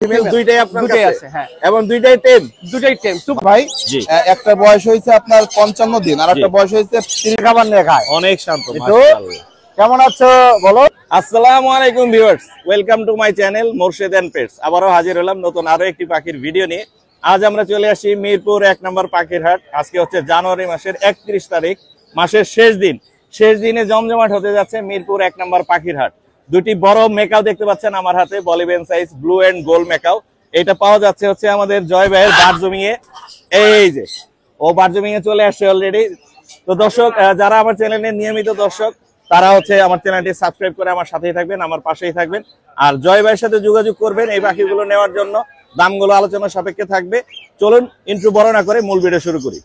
Female দুইটাই আপনার কাছে আছে। হ্যাঁ, এবং দুইটাই টেম। দুইটাই টেম। ভাই জি, একটা বয়স হয়েছে আপনার 55 দিন আর একটা বয়স হয়েছে 30। খাবার নিয়ে খায়, অনেক শান্ত। মাশাআল্লাহ। কেমন আছো বলো? আসসালামু আলাইকুম viewers, welcome to my channel Morshed and pets. আবারও হাজির হলাম নতুন আরো একটি পাখির ভিডিও নিয়ে। আজ আমরা চলে আসি মিরপুর 1 নম্বর পাখির হাট। আজকে হচ্ছে জানুয়ারি মাসের 31 তারিখ, মাসের শেষ দিন। শেষ দিনে জমজমাট হতে যাচ্ছে মিরপুর 1 নম্বর পাখির হাট। দুটি বড় মেকাও দেখতে পাচ্ছেন আমার হাতে, বলিবেন size blue and gold macaw. এটা পাওয়া যাচ্ছে হচ্ছে আমাদের জয় ভাইয়ের বারজমিয়ে। এই যে ও বারজমিয়ে চলে আসছে অলরেডি। তো দর্শক, যারা আমার চ্যানেলের নিয়মিত দর্শক, তারা হচ্ছে আমার চ্যানেলটি সাবস্ক্রাইব করে আমার সাথেই থাকবেন, আমার পাশেই থাকবেন। আর জয় ভাইয়ের সাথে যোগাযোগ করবেন এই পাখিগুলো নেওয়ার জন্য। দামগুলো আলোচনা সাপেক্ষে থাকবে। চলুন ইন্ট্রো বড় না করে মূল ভিডিও শুরু করি।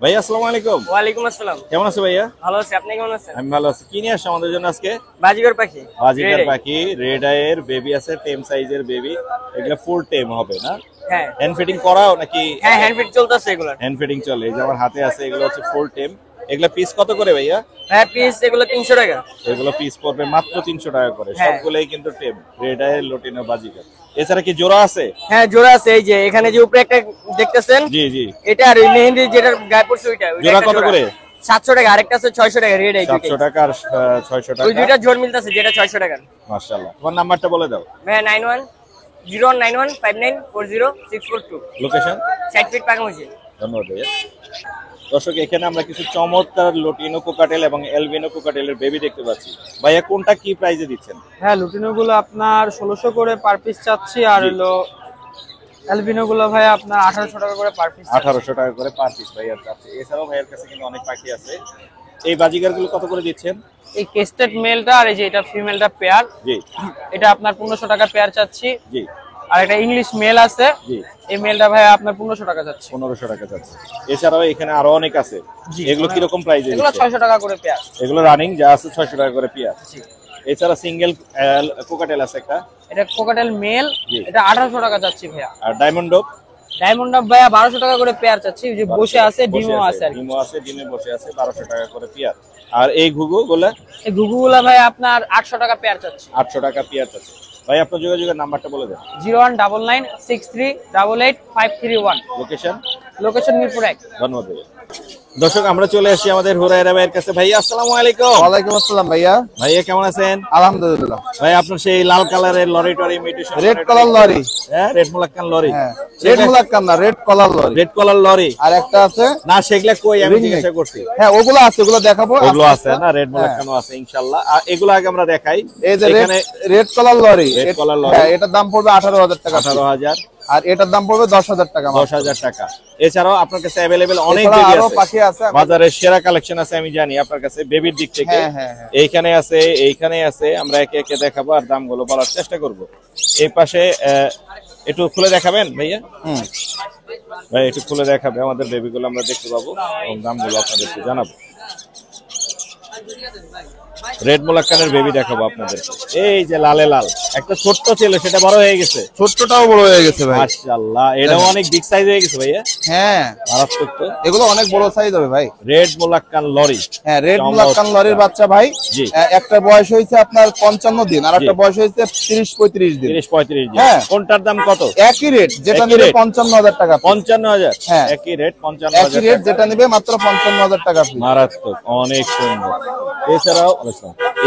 ভাইয়া আসসালামু আলাইকুম। ওয়ালাইকুম আসসালাম। কেমন আছো ভাইয়া? ভালো আছি, আপনি কেমন আছেন? আমি ভালো আছি। কি নিয়ে আসছো আমাদের জন্য আজকে? বাজিগর পাখি। বাজিকার পাখি, রেড আইয়ের বেবি আছে, টেম সাইজের বেবি। এগুলা ফুল টেম হবে না? হ্যাঁ, হ্যান্ড ফিটিং করাও নাকি? হ্যাঁ, হ্যান্ড ফিট চলতেছে এগুলো। হ্যান্ড ফিটিং চলে। এই যে আমার হাতে আছে, এগুলো হচ্ছে ফুল টেম। এগুলা পিস কত করে ভাইয়া? হ্যাঁ, পিস এগুলো 300 টাকা। এগুলো পিস পড়বে মাত্র 300 টাকা করে। হ্যাঁ। সবগুলোই কিন্তু টেম, রেড আইয়ের লোটিনো বাজিকার। এছাড়া কি জোড়া আছে? হ্যাঁ, জোড়া আছে। এই যে এখানে যে উপরে একটা দেখতেছেন, জি জি। এটা আর ওই মেহেন্দি যেটা গায়ে পড়ছে ওইটা জোড়া কত করে? 700 টাকা। আরেকটা আছে 600 টাকা। রেড আই 700 টাকা আর 600 টাকা। ওই দুইটা জোড় মিলতেছে, যেটা 600 টাকা। মাশাআল্লাহ। তোমার নাম্বারটা বলে দাও। হ্যাঁ, 910191594062। লোকেশন? 60 ফিট পাকামুচি। ধন্যবাদ ভাইয়া। দর্শক, এখানে আমরা কিছু চমৎকার লোটিনো কোকাটেল এবং এলবিনো কোকাটেলের বেবি দেখতে পাচ্ছি। ভাইয়া কোনটা কি প্রাইসে দিচ্ছেন? হ্যাঁ, লুটিনো গুলো আপনার 1600 করে পার পিস চাচ্ছি, আর হলো অ্যালবিনো গুলো ভাই আপনার 1800 টাকা করে পার পিস। 1800 টাকা করে পার পিস ভাইয়ার কাছে। এছাড়াও ভাইয়ের কাছে কিন্তু অনেক পাখি আছে। এই বাজিগার গুলো কত করে দিচ্ছেন? এই কেস্টেড মেলটা আর এই যে এটা ফিমেলটা পেয়ার, জি, এটা আপনার 1500 টাকা পেয়ার চাচ্ছি। জি, আর একটা ইংলিশ মেল আছে, জি। এই মেলটা ভাই আপনার 1500 টাকা চাচ্ছি। 1500 টাকা যাচ্ছে। এছাড়াও এখানে আরো অনেক আছে। এগুলো কিরকম প্রাইসে এগুলো দিচ্ছেন? 600 টাকা করে পেয়ার। এগুলো রানিং যা আছে 600 টাকা করে পেয়ার। এছাড়া সিঙ্গেল কোকাটেল আছে একটা, এটা কোকাটেল মেল, জি। এটা 1800 টাকা চাচ্ছি ভাইয়া। আর ডায়মন্ড ডগ? ডায়মন্ড ডাব ভাইয়া 1200 টাকা করে পেয়ার চাচ্ছি, যে বসে আছে, ডিমও আছে আর কি। ডিমও আছে, ডিমে বসে আছে, 1200 টাকা করে পেয়ার। আর এই ঘুঘু গুলা? এই ঘুঘুগুলা ভাই আপনার 800 টাকা পেয়ার চাচ্ছি। 800 টাকা পেয়ার আছে। ভাই আপনার যোগাযোগের নাম্বারটা বলে দেন। 019963885531। লোকেশন? লোকেশন মিরপুর 1। ধন্যবাদ ভাইয়া। দর্শক, আমরা চলে আসি আমাদের হুরায়রা ভাইয়ের কাছে। ভাইয়া আসসালামু আলাইকুম। ওয়ালাইকুম আসসালাম ভাইয়া। ভাইয়া কেমন আছেন? আলহামদুলিল্লাহ। ভাই আপনার সেই লাল কালারের লরি টরি মিউটেশন, রেড কলার লরি। হ্যাঁ, রেড মুলাক্কান লরি। হ্যাঁ, রেড মুলাক্কান না, রেড কলার লরি। রেড কলার লরি। আর একটা আছে না, সেগুলা কই? আমি জিজ্ঞাসা করছি। হ্যাঁ, ওগুলো আছে, ওগুলো দেখাবো। ওগুলো আছে না, রেড মুলাক্কানও আছে ইনশাআল্লাহ। আর এগুলো আগে আমরা দেখাই। এই যে এখানে রেড কলার লরি, রেড কলার লরি। হ্যাঁ, এটার দাম পড়বে 18000 টাকা। 18000। আর এটার দাম পড়বে 10000 টাকা। 10000 টাকা। এছাড়াও আপনার কাছে अवेलेबल অনেক এছাড়া বেবি আরো আছে। পাখি আছে। বাজারে সেরা কালেকশন আছে আমি জানি আপনার কাছে বেবির দিক থেকে। হ্যাঁ, হ্যাঁ, হ্যাঁ। এইখানে আছে, এইখানে আছে। আমরা একে একে দেখাবো আর দামগুলো বলার চেষ্টা করব। এই পাশে একটু খুলে দেখাবেন ভাইয়া? ভাই একটু খুলে দেখাবে আমাদের বেবিগুলো, আমরা দেখতে পাবো এবং দামগুলো আপনাদেরকে জানাবো। রেড মুলাক্কানের বেবি দেখাবো আপনাদের। এই যে লালে লাল একটা ছোট্ট ছিল, সেটা বড় হয়ে গেছে। ছোটটাও বড় হয়ে গেছে ভাই। মাশাআল্লাহ, এটাও অনেক বিগ সাইজ হয়ে গেছে ভাইয়া। হ্যাঁ, মারাত্মক তো। এগুলো অনেক বড় সাইজ হবে ভাই। Red মুলাক্কান lorry. হ্যাঁ, রেড মুলাক্কান লরির বাচ্চা ভাই। জি। একটা বয়স হয়েছে আপনার 55 দিন আর একটা বয়স হয়েছে 30-35 দিন। 30-35 দিন। হ্যাঁ। কোনটার দাম কত? একই রেট, যেটা একই নেবে রেট। 55000 টাকা। 55000। হ্যাঁ। একই রেট, একই 55000 রেট, টাকা। যেটা নেবে মাত্র 55000 টাকা। মারাত্মক, অনেক সুন্দর।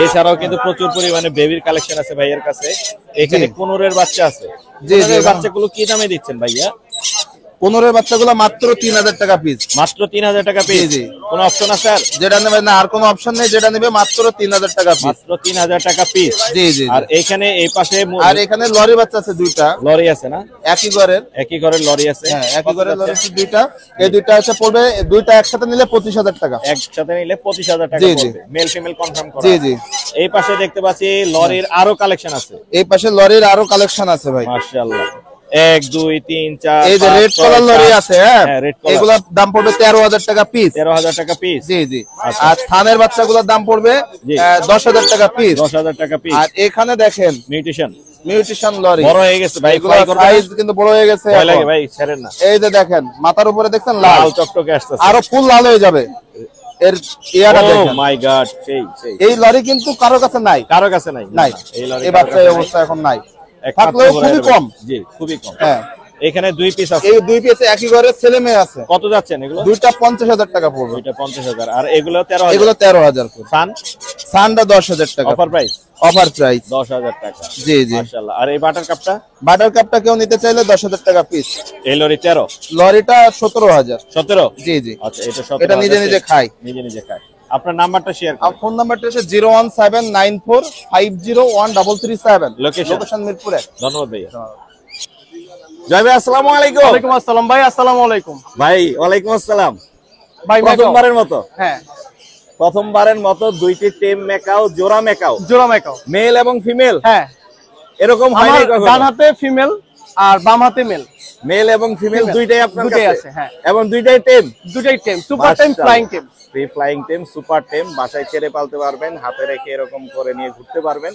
এছাড়াও কিন্তু প্রচুর পরিমাণে বেবির কালেকশন আছে ভাইয়ের কাছে। এখানে কোনরের বাচ্চা আছে। জি, জি। কোনরের বাচ্চাগুলো কি দামে দিচ্ছেন ভাইয়া? 15 বাচ্চাগুলো মাত্র 3000 টাকা পিস। মাত্র 3000 টাকা পিস। জি, জি। কোনো অপশন আছে আর? যেটা নেবে না, আর কোনো অপশন নেই, যেটা নেবে মাত্র 3000 টাকা পিস। মাত্র 3000 টাকা পিস। জি, জি। আর এইখানে এই পাশে আর এখানে লরি বাচ্চা আছে দুইটা, লরি আছে না? একই ঘরের। একই ঘরের লরি আছে। হ্যাঁ, একই ঘরের লরি আছে দুইটা। এই দুইটা আছে পড়বে, দুইটা একসাথে নিলে 25000 টাকা। একসাথে নিলে 25000 টাকা জি, জি। পড়বে। মেল ফিমেল কনফার্ম করা। জি, জি। এই পাশে দেখতে পাচ্ছি লরির আরো কালেকশন আছে। এই পাশে লরির আরো কালেকশন আছে ভাই। মাশাআল্লাহ। 1 2 3 4 এই যে রেড কালার লরি আছে, হ্যাঁ, রেড কালার। এগুলোর দাম পড়বে 13000 টাকা পিস। 13000 টাকা পিস। জি, জি। আর থানের বাচ্চাগুলোর দাম পড়বে জি। 10000 টাকা পিস। 10000 টাকা পিস। আর এখানে দেখেন মিউটেশন লরি বড় হয়ে গেছে ভাই, এগুলো সাইজ কিন্তু বড় হয়ে গেছে। ভয় লাগে ভাই, ছেড়েন না। এই যে দেখেন মাথার উপরে দেখছেন লাল লাল টকটকে আসতেছে, আরো ফুল লাল হয়ে যাবে। এর ইয়াটা ও দেখেন, মাই গড, সেই সেই এই লরি কিন্তু কারো কাছে নাই, কারো কাছে নাই। নাই। এই লরি এই বাচ্চা এই অবস্থা এখন নাই। থাকলেও খুবই কম। জি খুবই কম। হ্যাঁ এখানে 2 পিস আছে। এই 2 পিস একই ঘরে ছেলে মেয়ে আছে। কত যাচ্ছেন এগুলো? দুইটা 50,000 টাকা পড়বে। দুইটা 50,000 আর এগুলো 13,000। এগুলো 13,000 করে। সান সানটা 10,000 টাকা অফার প্রাইস। অফার প্রাইস 10,000 টাকা। জি জি। মাশাআল্লাহ। আর এই বাটার কাপটা? বাটার কাপটা কেউ নিতে চাইলে 10,000 টাকা পিস। এই লরি 13, লরিটা 17,000। 17? জি জি। আচ্ছা এটা 17। এটা নিজে নিজে খায়। নিজে নিজে খায়। আপনার নাম্বারটা শেয়ার আর করুন। ফোন নাম্বারটা হচ্ছে 01794501337। লোকেশন মিরপুর 1। ধন্যবাদ ভাইয়া। জয় ভাই, আসসালামু আলাইকুম। ওয়ালাইকুম আসসালাম ভাই, আসসালামু আলাইকুম ভাই ওয়ালাইকুম আসসালাম। ভাই। প্রথমবারের মতো, হ্যাঁ প্রথমবারের মতো দুইটি টিম মেকাও, জোড়া মেকাও, জোড়া মেকাও। মেল এবং ফিমেল। হ্যাঁ এরকম হয় আমার নাই কখনো? ডান হাতে ফিমেল আর বাম হাতে মেল। মেল এবং ফিমেল Female, দুইটাই আপনার দুইটাই কাছে আছে, হ্যাঁ। এবং দুইটাই টিম। দুটাই টেম, সুপার টেম, flying tame. Free flying team, super team. বাসায় ছেড়ে পালতে পারবেন, হাতে রেখে এরকম করে নিয়ে ঘুরতে পারবেন।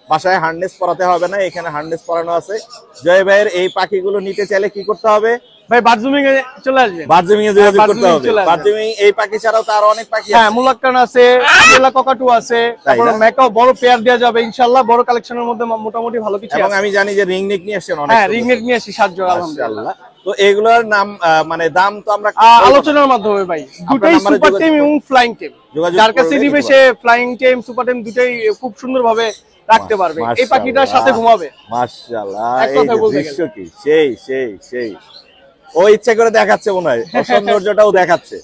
বাসায় হার্নেস পরাতে হবে না, এখানে হার্নেস পরানো আছে। জয় ভাইয়ের এই পাখিগুলো নিতে চাইলে কি করতে হবে? ভাই বাথরুমিং এ চলে আসবেন। বার্জিমিং এ যোগাযোগ করতে বার্জিমিং হবে। চলে আসবেন। বার্জিমিং এই পাখি ছাড়াও তো আরো অনেক পাখি হ্যাঁ আছে। মুলাক্কান আছে, আমরেলা ককাটু আছে, তারপর না? মেকাও বড় পেয়ার দেওয়া যাবে ইনশাআল্লাহ। বড় কালেকশনের মধ্যে মোটামুটি ভালো কিছু এবং আছে। আমি জানি যে রিং নেক নিয়ে আসছেন অনেক। হ্যাঁ রিং নেট নিয়ে আসি 7 জোড়া আলহামদুলিল্লাহ। মাশাআল্লাহ। তো এগুলোর নাম মানে দাম তো আমরা আলোচনার মাধ্যমে ভাই দুটাই নাম্বারে সুপার যোগাযোগ টেম এবং ফ্লাইং টেম। যোগাযোগ যার কাছে করলে নিবে নিতে সে ফ্লাইং টেম সুপার টেম দুটাই খুব সুন্দরভাবে রাখতে পারবে। এই পাখিটার সাথে ঘুমাবে। মাশাআল্লাহ। এক এই কথায় যে বলতে দৃশ্য কি সেই সেই সেই। ও ইচ্ছা করে দেখাচ্ছে মনে হয়, ও সৌন্দর্যটাও দেখাচ্ছে।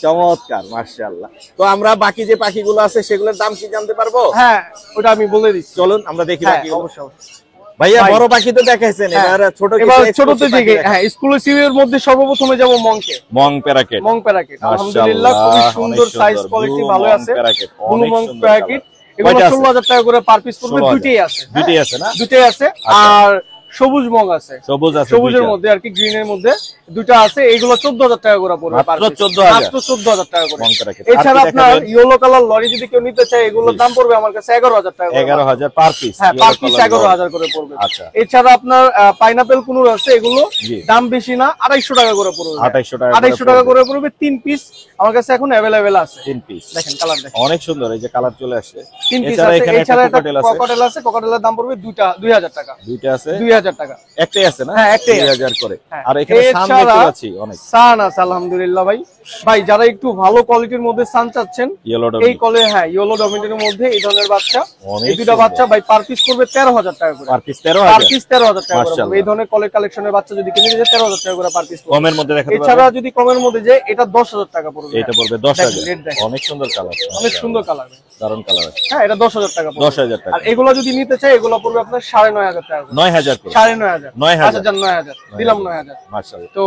চমৎকার, মাশাআল্লাহ। তো আমরা বাকি যে পাখিগুলো আছে সেগুলোর দাম কি জানতে পারবো? হ্যাঁ ওটা আমি বলে দিচ্ছি। চলুন আমরা দেখি হ্যাঁ বাকিগুলো। অবশ্যই অবশ্যই। ভাইয়া ভাই। বড় পাখি তো দেখাইছেন, হ্যাঁ। এবার ছোট এবার কিছু ছোটতে exclusive থেকে পাখি দেখান। হ্যাঁ এক্সক্লুসিভের মধ্যে সর্বপ্রথমে যাব মংকে। মং প্যারাকেট। মং প্যারাকিট আলহামদুলিল্লাহ খুবই মাশাআল্লাহ, সুন্দর অনেক সাইজ সুন্দর। কোয়ালিটি Blue ভালো Mong আছে। Parakeet, ব্লু অনেক মং সুন্দর প্যারাকিট colour। এগুলো কয়টা আছে? 16,000 টাকা করে পার পিস পড়বে। 16,000 দুটেই আছে। দুইটাই আছে না? দুটেই আছে। আচ্ছা। আর সবুজ মগ আছে। সবুজ আছে সবুজের দুইটা। মধ্যে আর কি গ্রিনের মধ্যে দুটো আছে। এগুলো 14,000 টাকা করে পড়বে মাত্র পার পিস। 14,000? মাত্র 14,000 টাকা করে। মং প্যারাকিট। এছাড়া আর কি আপনার দেখাবেন? ইয়েলো কালার লরি যদি কেউ নিতে চায় এগুলোর দাম পড়বে আমার কাছে 11,000 টাকা করে। 11,000 পার পিস। হ্যাঁ পার পিস 11,000 করে পড়বে। আচ্ছা। এছাড়া আপনার পাইনাপেল কুনুর আছে, এগুলো জি। দাম বেশি না, 250 টাকা করে পড়বে। 250 টাকা করে 250 টাকা করে পড়বে। 3 পিস আমার কাছে এখন अवेलेबल আছে। 3 পিস। দেখেন কালার দেখেন। অনেক সুন্দর, এই যে কালার চলে আসছে। 3 পিস এছাড়া আছে। এখানে একটা এছাড়া একটা কোকাটেল আছে। কোকাটেল আছে। কোকাটেলের দাম পড়বে 2000 টাকা। দুইটা আছে। 2000 টাকা। একটাই আছে না? হ্যাঁ, একটাই আছে। 2000 করে। হ্যাঁ। আর এখানে সান দেখতে এছাড়া পাচ্ছি অনেক। সান আছে আলহামদুলিল্লাহ ভাই। ভাই যারা একটু ভালো কোয়ালিটির মধ্যে সান চাচ্ছেন ইয়েলো এই কলে হ্যাঁ ইয়েলো ডমিনেটের মধ্যে এই ধরনের বাচ্চা অনেক এই দুটো সুন্দর। বাচ্চা ভাই পার পিস পড়বে 13,000 টাকা করে। Per piece per 13,000। পিস 13,000 টাকা করে পড়বে। মাশাআল্লাহ। এই ধরনের কলের কালেকশনের বাচ্চা যদি কিনে নিতে 13,000 টাকা করে পার পিস পড়বে। কমের মধ্যে দেখাতে এছাড়া পারবেন? যদি কমের মধ্যে যে এটা 10,000 টাকা পড়বে। এটা পড়বে দেখেন, 10,000। রেড দেখেন। অনেক সুন্দর কালার। অনেক সুন্দর কালার। দারুণ কালার আছে। হ্যাঁ এটা 10,000 টাকা পড়বে। 10,000 টাকা। আর এগুলো যদি নিতে চাই এগুলো পড়বে আপনার 9,500 টাকা করে। 9,000 করে। 9,500 9,000 আচ্ছা যান 9,000 দিলাম 9,000। মাশাআল্লাহ। তো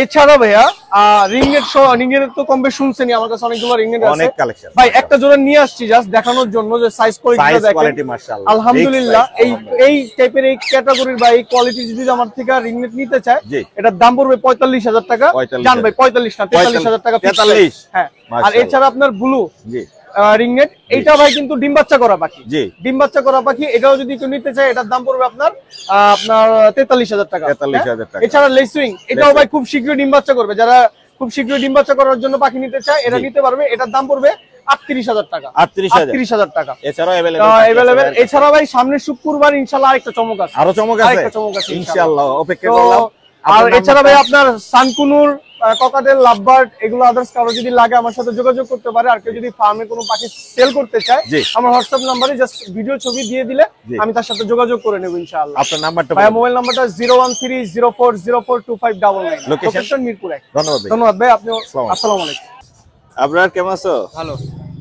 এছাড়া ভাইয়া রিংয়ের তো কম বেশ শুনছেনই, আমার কাছে অনেকগুলো রিংয়ের আছে অনেক কালেকশন। ভাই। একটা জোড়া নিয়ে আসছি জাস্ট দেখানোর জন্য যে সাইজ কোয়ালিটিটা সাইজ দেখেন কোয়ালিটি মাশাআল্লাহ। আলহামদুলিল্লাহ। Big size, এই টাইপের এই ক্যাটাগরির বা এই কোয়ালিটি যদি আমার থেকে রিংনেট নিতে চায় জি। এটার দাম পড়বে 45,000 টাকা। 45,000 জান ভাই 45 না 43,000 টাকা fixed price। 43 হ্যাঁ। আর মাশাআল্লাহ। এছাড়া আপনার ব্লু জি রিংনেট এইটা ভাই কিন্তু ডিম বাচ্চা করা পাখি। জি। ডিম বাচ্চা করা পাখি এটাও যদি কেউ নিতে চায় এটার দাম পড়বে আপনার 43,000 টাকা। 43,000 টাকা। এছাড়া লেসুইং এটাও ভাই খুব শীঘ্রই ডিম বাচ্চা করবে। যারা খুব শীঘ্রই ডিম বাচ্চা করার জন্য পাখি নিতে চায় এটা জি। নিতে পারবে। এটার দাম পড়বে 38,000 টাকা। 38,000 38,000 টাকা এছাড়াও अवेलेबल। এছাড়া ভাই সামনের শুক্রবার ইনশাআল্লাহ আরেকটা চমক আছে। আরো চমক আছে। আরেকটা চমক আছে ইনশাআল্লাহ অপেক্ষা তো করলাম। আর আপনার এছাড়া নাম্বারটা? ভাই আপনার সানকুনুর ককাটেল লাভবার্ড এগুলো আদার্স কারো যদি লাগে আমার সাথে যোগাযোগ করতে পারে। আর কেউ যদি ফার্মে কোনো পাখি সেল করতে চায় জি। আমার হোয়াটসঅ্যাপ নাম্বারে জাস্ট ভিডিও ছবি দিয়ে দিলে জি। আমি তার সাথে যোগাযোগ করে নেব ইনশাআল্লাহ। আপনার নাম্বারটা ভাই বলুন। মোবাইল নাম্বারটা 01304042599। Location? লোকেশন মিরপুর 1। ধন্যবাদ ভাই। ধন্যবাদ ভাই। আপনিও আসসালামু আসসালামু আলাইকুম। আপনার কেমন আছো? ভালো।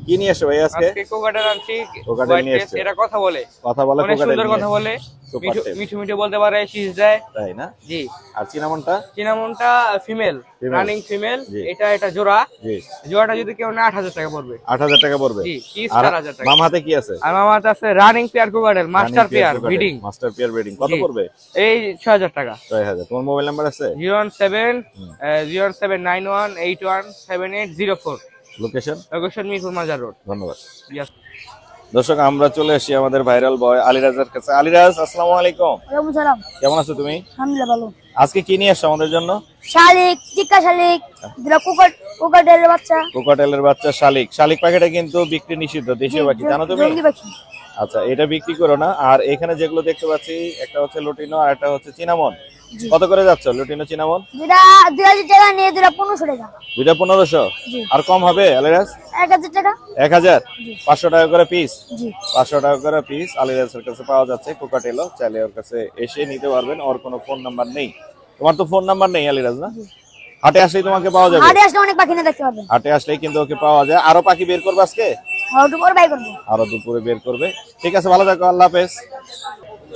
কি নিয়ে আসো ভাই আজকে? আজকে কোকাটেল আনছি। কোকাটেল নিয়ে White এসছে। face, এটা কথা বলে কথা বলে অনেক কোকাটেল সুন্দর নিয়ে কথা বলে। Super Mithu tape। মিঠু মিঠু বলতে পারে, শীষ দেয়। তাই না? জি। আর চিনামনটা? চিনামনটা ফিমেল, Female। Running female. জি। এটা জোড়া। জি। জোড়াটা যদি কেউ না 8,000 টাকা পড়বে। 8,000 টাকা পড়বে। জি, piece আর 4,000 টাকা। বাম হাতে কি আছে? আর আমার আছে running pair cockatiel, master pair breeding. Master pair breeding কত জি। পড়বে? এই 6,000 টাকা। 6,000। তোমার মোবাইল নাম্বার আছে? 01791817804। লোকেশন? লোকেশন মিরপুর মাজার রোড। ধন্যবাদ। Yes. দর্শক আমরা চলে আসি আমাদের ভাইরাল বয় আলিরাজের কাছে। আলিরাজ আসসালামু আলাইকুম। ওয়ালাইকুম সালাম। কেমন আছো তুমি? আলহামদুলিল্লাহ ভালো। আজকে কি নিয়ে আসছো আমাদের জন্য? শালিক, টিক্কা শালিক, দুটা কোকাটেলের বাচ্চা। কোকাটেলের বাচ্চা শালিক। শালিক পাখিটা কিন্তু বিক্রি নিষিদ্ধ, দেশীয় পাখি, জানো তুমি? জঙ্গলি পাখি। আচ্ছা, এটা বিক্রি করো না। আর এখানে যেগুলো দেখতে পাচ্ছি একটা হচ্ছে লুটিনো আর একটা হচ্ছে চিনামন। কত করে যাচ্ছে লুটিনো চিনামন? দুটা 2000 টাকা নিয়ে দুটা 1500 টাকা। দুইটা 1500। জি। আর কম হবে আলিরাজ? 1000 টাকা। 1000। 500 টাকা করে পিস। জি। 500 টাকা করে পিস আলিরাজের কাছে পাওয়া যাচ্ছে কোকাটেলো। চাইলে ওর কাছে এসে নিতে পারবেন। ওর কোনো ফোন নাম্বার নেই। তোমার তো ফোন নাম্বার নেই আলিরাজ না? হাটে আসলেই তোমাকে পাওয়া যাবে। হাটে আসলে অনেক পাখি না দেখতে পারবেন। হাটে আসলেই কিন্তু ওকে পাওয়া যায়। আরো পাখি বের করবে আজকে? আর দুপুরে বাই করব। আরো দুপুরে বের করবে। ঠিক আছে, ভালো থাকো, আল্লাহ হাফেজ।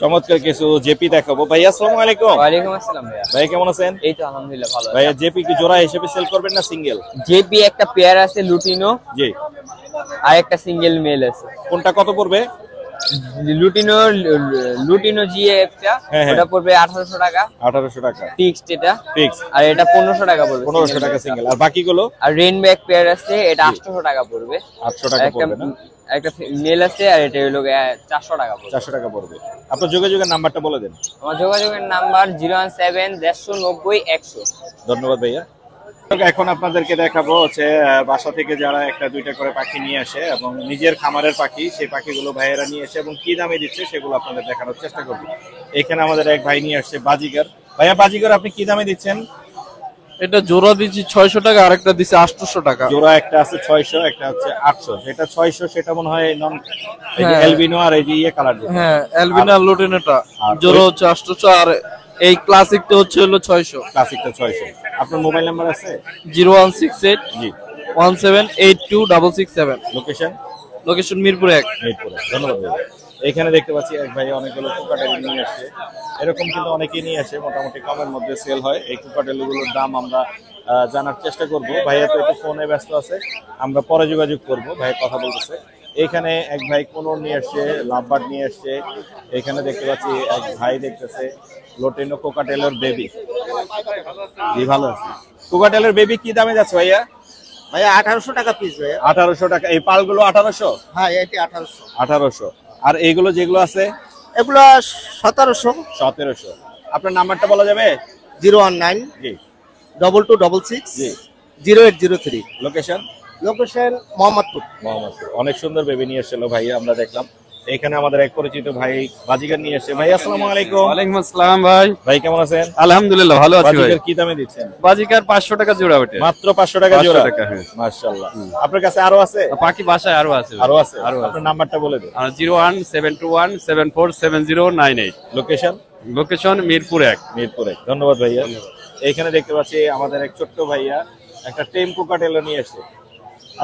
চমৎকার কিছু জেপি দেখাবো। ভাইয়া আসসালামু আলাইকুম। ওয়ালাইকুম আসসালাম ভাইয়া। ভাই কেমন আছেন? এই তো আলহামদুলিল্লাহ ভালো আছি। ভাইয়া জেপি কি জোড়া হিসেবে সেল করবেন না সিঙ্গেল? জেপি একটা পেয়ার আছে লুটিনো, জি। আর একটা সিঙ্গেল মেল আছে। কোনটা কত পড়বে? লুটিনো জিএফটা হ্যাঁ, হ্যাঁ। ওটা পড়বে 1800 টাকা 1800 টাকা ফিক্সড এটা, ফিক্স। আর এটা 1500 টাকা পড়বে 1500 টাকা সিঙ্গেল। আর বাকিগুলো? আর রেইনব্যাক পেয়ার আছে, এটা 800 টাকা পড়বে। 800 টাকা একটা পড়বে না? একটা মেল আছে, আর এটা হলো 400 টাকা পড়বে। 400 টাকা পড়বে। আপনার যোগাযোগের নাম্বারটা বলে দেন। আমার যোগাযোগের নাম্বার 017 ধন্যবাদ ভাইয়া। এখন আপনাদেরকে দেখাবো হচ্ছে বাসা থেকে যারা একটা দুইটা করে পাখি নিয়ে আসে এবং নিজের খামারের পাখি, সেই পাখিগুলো ভাইয়েরা নিয়ে এসে এবং কি দামে দিচ্ছে সেগুলো আপনাদের দেখানোর চেষ্টা করবো। এখানে আমাদের এক ভাই নিয়ে আসছে বাজিগার। ভাইয়া বাজিগার আপনি কি দামে দিচ্ছেন? এটা জোড়া দিচ্ছি 600 টাকা, আরেকটা দিচ্ছি 800 টাকা। জোড়া একটা আছে 600, একটা হচ্ছে 800। যেটা 600 সেটা মনে হয় নন হ্যাঁ। এলবিনো আর এই যে ইয়ে কালার। হ্যাঁ, অ্যালবিনা লুটিনোটা আর জোড়া হচ্ছে 800, আর এই ক্লাসিকটা হচ্ছে হলো 600। ক্লাসিকটা 600। আপনার মোবাইল নাম্বার আছে? 0168 জি। 17826667। লোকেশন? লোকেশন মিরপুর 1। মিরপুরে। ধন্যবাদ ভাই। এখানে দেখতে পাচ্ছি এক ভাই অনেকগুলো কোকাটেল নিয়ে আসছে। এরকম কিন্তু অনেকেই নিয়ে আসে, মোটামুটি কমের মধ্যে সেল হয়। এই কোকাটেলগুলোর দাম আমরা জানার চেষ্টা করব। ভাইয়া তো একটু ফোনে ব্যস্ত আছে, আমরা পরে যোগাযোগ করব। ভাই কথা বলতেছে। এখানে এক ভাই কোনোর নিয়ে আসছে, লাভবার্ড নিয়ে আসছে। এখানে দেখতে পাচ্ছি এক ভাই দেখতেছে লোটিনো কোকাটেলের বেবি। জি, ভালো আছে। কোকাটেলের বেবি কি দামে যাচ্ছে ভাইয়া? ভাইয়া 1800 টাকা পিস ভাইয়া। 1800 টাকা। এই পালগুলো 1800? হ্যাঁ, এটি 1800। 1800। আর এইগুলো যেগুলো আছে? এগুলো 1700। 1700। আপনার নাম্বারটা বলা যাবে? 019 জি। 2266 জি। 0803। লোকেশন? লোকেশন মোহাম্মদপুর। মোহাম্মদপুর। অনেক সুন্দর বেবি নিয়ে এসেছিল ভাই, আমরা দেখলাম। এখানে আমাদের এক পরিচিত ভাই বাজিগার নিয়ে এসেছে। ভাই আসসালামু আলাইকুম। ওয়ালাইকুম আসসালাম ভাই। ভাই কেমন আছেন? আলহামদুলিল্লাহ ভালো আছি ভাই। বাজিগার কি দামে দিচ্ছেন? বাজিকার 500 টাকা জোড়া ওঠে। মাত্র 500 টাকা 500 জোড়া? টাকা, হ্যাঁ। মাশাআল্লাহ। আপনার কাছে আরো আছে? বাকি বাসায় আরো আছে। আরো আছে? আরো আছে। আপনার নাম্বারটা বলে দিন। 01721747098। লোকেশন? লোকেশন মিরপুর 1। মিরপুরে। ধন্যবাদ ভাইয়া। এখানে দেখতে পাচ্ছি আমাদের এক ছোট্ট ভাইয়া একটা টেম কোকাটেল নিয়ে এসেছে।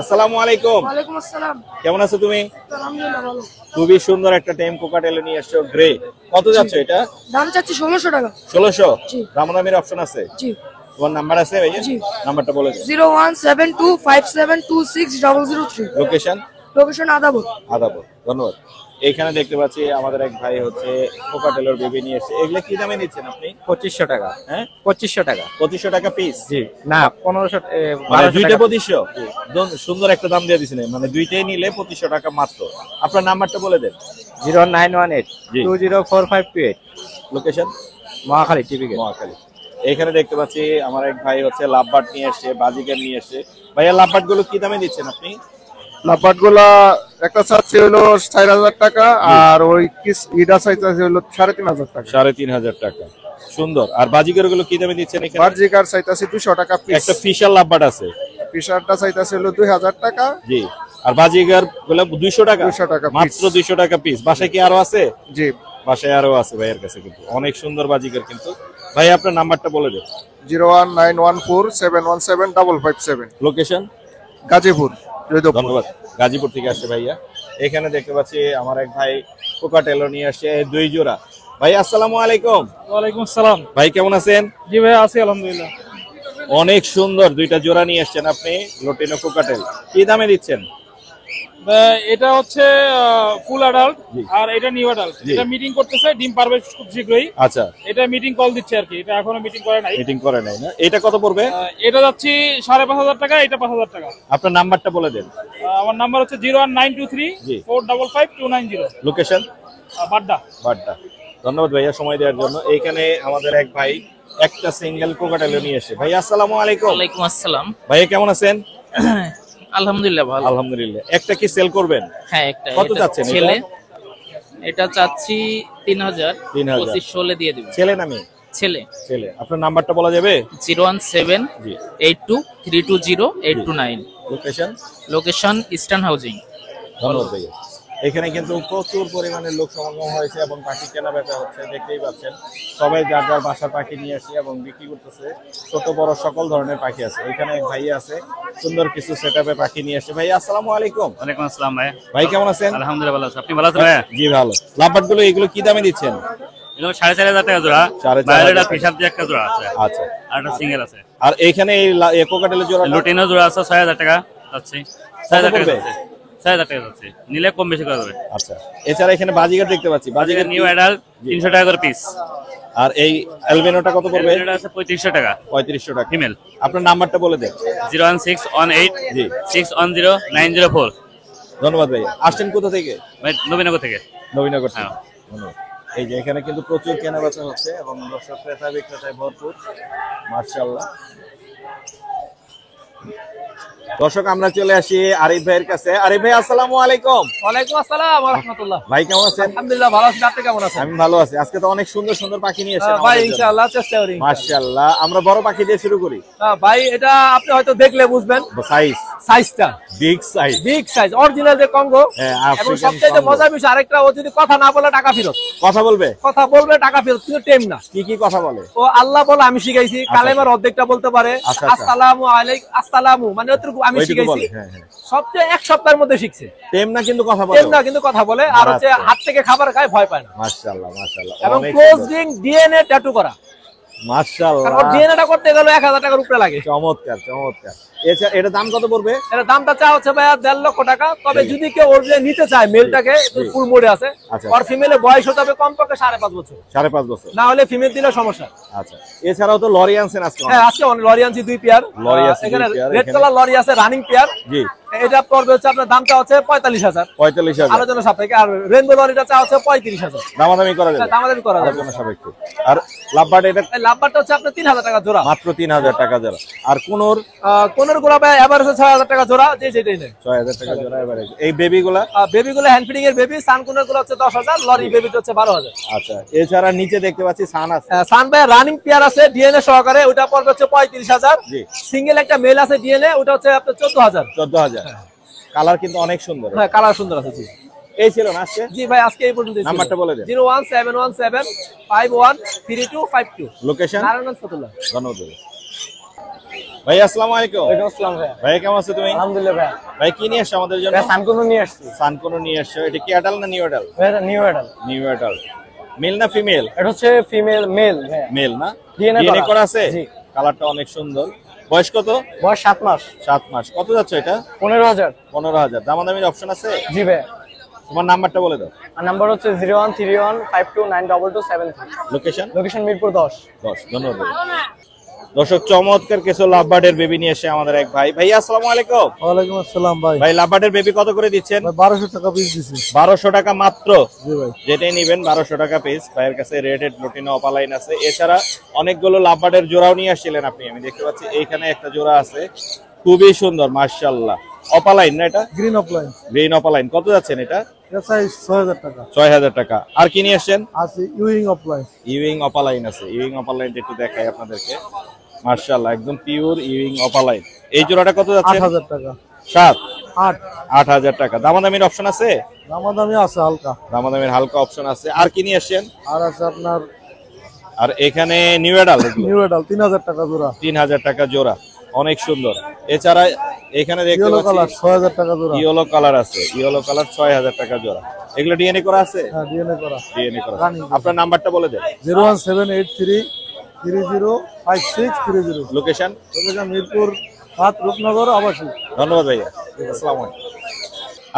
আসসালামু আলাইকুম। ওয়ালাইকুম আসসালাম। কেমন আছো তুমি? আলহামদুলিল্লাহ ভালো। খুবই সুন্দর একটা টেম কোকাটেল নিয়ে এসছো, গ্রে। কত যাচ্ছে এটা? দাম চাচ্ছি 1600 টাকা। 1600? জি। দামাদামির অপশন আছে? জি। তোমার নাম্বার আছে ভাইয়া? জি। নাম্বারটা বলে দিন। 01725726003। লোকেশন? লোকেশন আদাবর। আদাবর। ধন্যবাদ। এখানে দেখতে পাচ্ছি আমাদের এক ভাই হচ্ছে কোকাটেলের বেবি নিয়ে এসেছে। এগুলো কি দামে নিচ্ছেন আপনি? 2500 টাকা। হ্যাঁ, 2500 টাকা। 2500 টাকা পিস? জি। না 1500 মানে দুইটা 2500? সুন্দর একটা দাম দিয়ে দিছেন। মানে দুইটাই নিলে 2500 টাকা মাত্র। আপনার নাম্বারটা বলে দেন। 0918 জি। 204528। লোকেশন? মহাখালী টিপিকে। মহাখালী। এখানে দেখতে পাচ্ছি আমার এক ভাই হচ্ছে লাভবার্ড নিয়ে এসেছে, বাজিগার নিয়ে এসেছে। ভাইয়া লাভবার্ড গুলো কি দামে দিচ্ছেন আপনি? লাভবার্ড গুলা একটা চাচ্ছে হলো 4000 টাকা, আর ওই ইডা চাইছে হলো 3500 টাকা। 3500 টাকা। সুন্দর। আর বাজিগার গুলো কি দামে দিচ্ছেন এখানে? বার্জিকার চাইতাছে 200 টাকা পিস। একটা ফিশার লাভবার্ড আছে। পিসারটা চাইতাছে হলো 2000 টাকা। জি। আর বাজিগার গুলো 200 টাকা? 200 টাকা piece। মাত্র 200 টাকা পিস। বাসায় কি আরো আছে? জি। বাসায় আরো আছে ভাইয়ের কাছে, কিন্তু অনেক সুন্দর বাজিগার কিন্তু। ভাই আপনার নাম্বারটা বলে দেন। 01914717557। লোকেশন? গাজীপুর জয়দেবপুর। ধন্যবাদ। গাজীপুর থেকে আসছে ভাইয়া। এখানে দেখতে পাচ্ছি আমার এক ভাই কোকাটেলো নিয়ে আসছে দুই জোড়া। ভাই আসসালামু আলাইকুম। ওয়ালাইকুম আসসালাম। ভাই কেমন আছেন? জি ভাই আছি আলহামদুলিল্লাহ। অনেক সুন্দর দুইটা জোড়া নিয়ে আসছেন আপনি, লোটিনো কোকাটেল। কি দামে দিচ্ছেন? এটা হচ্ছে ফুল অ্যাডাল্ট, জি। আর এটা নিউ অ্যাডাল্ট। জি। এটা মিটিং করতেছে, ডিম পারবে খুব শীঘ্রই। আচ্ছা, এটা মিটিং কল দিচ্ছে আর কি, এটা এখনো মিটিং করে নাই। মিটিং করে নাই না? এটা কত পড়বে? এটা যাচ্ছি 5500 টাকা, এটা 5000 টাকা। আপনার নাম্বারটা বলে দেন। আমার নাম্বার হচ্ছে 01923 জি। 455290। লোকেশন? বাড্ডা। বাড্ডা। ধন্যবাদ ভাইয়া সময় দেওয়ার জন্য। এইখানে আমাদের এক ভাই একটা সিঙ্গেল কোকাটেল নিয়ে এসে। ভাই আসসালামু আলাইকুম। ওয়ালাইকুম আসসালাম। ভাইয়া কেমন আছেন? আলহামদুলিল্লাহ ভালো। আলহামদুলিল্লাহ। একটা কি সেল করবেন? হ্যাঁ একটা। কত যাচ্ছেন ছেলে এটা? এটা চাচ্ছি 3000 3,000 25 হলে দিয়ে দিব। ছেলে না মেয়ে? ছেলে। ছেলে। আপনার নাম্বারটা বলা যাবে? 01782320829। লোকেশন? Location eastern housing. ধন্যবাদ ভাইয়া। এখানে কিন্তু প্রচুর পরিমাণে লোক সমাগম হয়েছে এবং পাখি কেনা বেচা হচ্ছে, দেখতেই পাচ্ছেন। সবাই যার যার বাসার পাখি নিয়ে আসে এবং বিক্রি করতেছে। ছোট বড় সকল ধরনের পাখি আছে। এখানে এক ভাই আছে, সুন্দর কিছু সেটআপে পাখি নিয়ে আসে। ভাই আসসালামু আলাইকুম। ওয়ালাইকুম আসসালাম ভাই। ভাই কেমন আছেন? আলহামদুলিল্লাহ ভালো আছি। আপনি ভালো আছেন ভাই? জি ভালো। লাভবার্ড গুলো এগুলো কি দামে দিচ্ছেন? এগুলো 4,500 টাকা জোড়া। 4,500 বাইরেটা ফিশার দিয়ে একটা জোড়া আছে। আচ্ছা। আর একটা সিঙ্গেল আছে। আর এইখানে এই কোকাটেলের জোড়া? লুটিনো জোড়া আছে 6,000 টাকা যাচ্ছে। 6,000 টাকা পড়বে? যাচ্ছে। 6,000 টাকা যাচ্ছে। নিলে কম বেশি করে দেবে। আচ্ছা। এছাড়া এখানে বাজিগার দেখতে পাচ্ছি। বাজিগার নিউ অ্যাডাল্ট 300 টাকা করে পিস। আর এই অ্যালবিনোটা কত পড়বে? এটা আছে 3500 টাকা। 3500 টাকা। ফিমেল। আপনার নাম্বারটা বলে দেন। 01618 জি 610904। ধন্যবাদ ভাই। আসছেন কোথা থেকে? ভাই নবীনগর থেকে। নবীনগর থেকে। হ্যাঁ। ধন্যবাদ। এই যে এখানে কিন্তু প্রচুর কেনাবেচা হচ্ছে এবং দর্শক ক্রেতা বিক্রেতায় ভরপুর, মাশাআল্লাহ। দর্শক আমরা চলে আসি আরিফ ভাইয়ের কাছে। আরিফ ভাই আসসালামু আলাইকুম। ওয়ালাইকুম আসসালাম ওয়া রাহমাতুল্লাহ। ভাই কেমন আছেন? আলহামদুলিল্লাহ ভালো আছি, আপনি কেমন আছেন? আমি ভালো আছি। আজকে তো অনেক সুন্দর সুন্দর পাখি নিয়ে এসেছেন ভাই আমাদের জন্য। ইনশাআল্লাহ চেষ্টা করি। মাশাআল্লাহ। আমরা বড় পাখি দিয়ে শুরু করি। ভাই এটা আপনি হয়তো দেখলে বুঝবেন সাইজ, সাইজটা big size. Big size original যে কঙ্গো। হ্যাঁ, এবং আফ্রিকান সবচেয়ে কঙ্গো। মজার বিষয় আরেকটা, ও যদি কথা না বলে টাকা ফেরত। কথা বলবে? কথা বলবে টাকা ফেরত, কিন্তু টেম না। কি কি কথা বলে? ও আল্লাহ বলে আমি শিখাইছি, কালেমার অর্ধেকটা বলতে পারে, আচ্ছা। আসসালামু আলাইকুম, আসসালামু মানে অতটুকু আমি ওইটুকু শিখাইছি। বলে, হ্যাঁ হ্যাঁ। সবচেয়ে এক সপ্তাহের মধ্যে শিখছে। টেম না কিন্তু কথা বলে। টেম না কিন্তু কথা বলে, আর হচ্ছে মারাত্মক। হাত থেকে খাবার খায়, ভয় পায় না। মাশাআল্লাহ মাশাআল্লাহ। এবং অনেক ক্লোজ সুন্দর। রিং ডিএনএ ট্যাটু করা। মাশাআল্লাহ। কারণ ডিএনএটা করতে গেলে 1000 টাকার উপরে লাগে। চমৎকার চমৎকার। এছাড়া এটা দাম কত পড়বে? এটা দামটা চা হচ্ছে ভাইয়া 1.5 লক্ষ টাকা। তবে যদি কেউ অরিজিনাল নিতে চায়, মেলটাকে ফুল মোডে আছে, আচ্ছা। আর ফিমেলের বয়স হতে হবে কমপক্ষে 5.5 বছর। 5.5 বছর। না হলে ফিমেল দিলে সমস্যা। আচ্ছা। এছাড়াও তো লরি আনছেন আজকে। হ্যাঁ, আজকে লরি আনছি 2 পেয়ার। লরি আছে এখানে 2 পেয়ার। রেড কালার লরি আছে রানিং পেয়ার। জি। এটা পড়বে হচ্ছে আপনার দামটা হচ্ছে 45,000 45,000। আলোচনা সাপেক্ষে। আর রেনবো লরিটা চা হচ্ছে 35,000। দামাদামি করা যাবে? দামাদামি করা যাবে। আলোচনা সাপেক্ষে। আর লাভবার্ড এটা এই লাভবারটা হচ্ছে আপনার 3,000 টাকা জোড়া। মাত্র 3,000 টাকা জোড়া। আর কোনোর কোনের গুলা ভাই এভারেজ 6,000 টাকা জোড়া, যে যেটাই নেই। 6,000 টাকা জোড়া এভারেজ। এই বেবিগুলা? বেবিগুলো হ্যান্ড ফিডিং এর বেবি, সানকুনের গুলো হচ্ছে 10,000, লরি বেবিটা হচ্ছে 12,000। আচ্ছা। এছাড়া নিচে দেখতে পাচ্ছি সান আছে। সান ভাই রানিং পেয়ার আছে ডিএনএ সহকারে, ওটা পড়বে হচ্ছে 35,000। জি। সিঙ্গেল একটা মেল আছে ডিএনএ, ওটা হচ্ছে আপনার 14,000। 14,000। কালার কিন্তু অনেক সুন্দর। হ্যাঁ, কালার সুন্দর আছে। জি এই ছিল না আজকে? জি ভাই, আজকে এই পর্যন্ত। নাম্বারটা বলে দেন। 01717513252। লোকেশন? নারায়ণগঞ্জ ফতুল্লা। ধন্যবাদ ভাই। আসসালামু আলাইকুম। ওয়ালাইকুম আসসালাম ভাই। ভাই কেমন আছো তুমি? আলহামদুলিল্লাহ ভাই। ভাই কি নিয়ে আসছো আমাদের জন্য? সানকুনো নিয়ে আসছি। সানকোনো নিয়ে আসছো। এটা কি অ্যাডাল্ট না নিউ অ্যাডাল্ট? ভাই এটা new adult. New adult. Male না ফিমেল? এটা হচ্ছে ফিমেল মেল ভাই। মেল না? DNA ডিএনএ করা। করা আছে? জি। কালারটা অনেক সুন্দর। বয়স কত? বয়স 7 মাস। 7 মাস। কত যাচ্ছে এটা? 15,000। 15,000। দামাদামির অপশন আছে? জি ভাই। তোমার নাম্বারটা বলে দাও। আর নাম্বার হচ্ছে 01315292273। লোকেশন? লোকেশন মিরপুর 10। 10। ধন্যবাদ। দর্শক চমৎকার কিছু লাভবার্ডের বেবি নিয়ে এসে আমাদের এক ভাই। ভাই আসসালামু আলাইকুম। ওয়ালাইকুম আসসালাম ভাই। ভাই লাভবার্ডের বেবি কত করে দিচ্ছেন? 1200 টাকা পিস দিছি। 1200 টাকা মাত্র? জি ভাই। যেটাই নিবেন 1200 টাকা পিস। ভাইয়ের কাছে রেটেড লুটিনো অপালাইন আছে। এছাড়া অনেকগুলো লাভবার্ডের জোড়াও নিয়ে আসছিলেন আপনি, আমি দেখতে পাচ্ছি। এইখানে একটা জোড়া আছে, খুবই সুন্দর মাশাআল্লাহ। অপালাইন না এটা? Green offline. Green opaline. কত যাচ্ছেন এটা? এটা সাইজ 6000 টাকা। 6,000 টাকা। আর কি নিয়ে আসছেন? আছে ইউইং অফলাইন। ইউইং অপালাইন আছে। ইউইং অপালাইনটা একটু দেখাই আপনাদেরকে। মাশাআল্লাহ, একদম পিওর ইউইং অপালাইন। এই জোড়াটা কত যাচ্ছে? 8000 টাকা। 8,000 টাকা। দামাদামির অপশন আছে? দামাদামি আছে হালকা। দামাদামির হালকা অপশন আছে। আর কি নিয়ে আসছেন? আর আছে আপনার আর এখানে নিউ অ্যাডাল্ট নিউ অ্যাডাল্ট 3000 টাকা জোড়া। 3,000 টাকা জোড়া। অনেক সুন্দর। এছাড়া এখানে দেখতে ইয়েলো কালার পাচ্ছি 6000 টাকা জোড়া। ইয়েলো কালার আছে। ইয়েলো কালার 6,000 টাকা জোড়া। এগুলো ডিএনএ করা আছে? হ্যাঁ, ডিএনএ করা। ডিএনএ করা। Running। আপনার নাম্বারটা বলে দেন। 01783305630। লোকেশন? লোকেশন মিরপুর 7 রূপনগর আবাসিক। ধন্যবাদ ভাইয়া। আসসালামু আলাইকুম।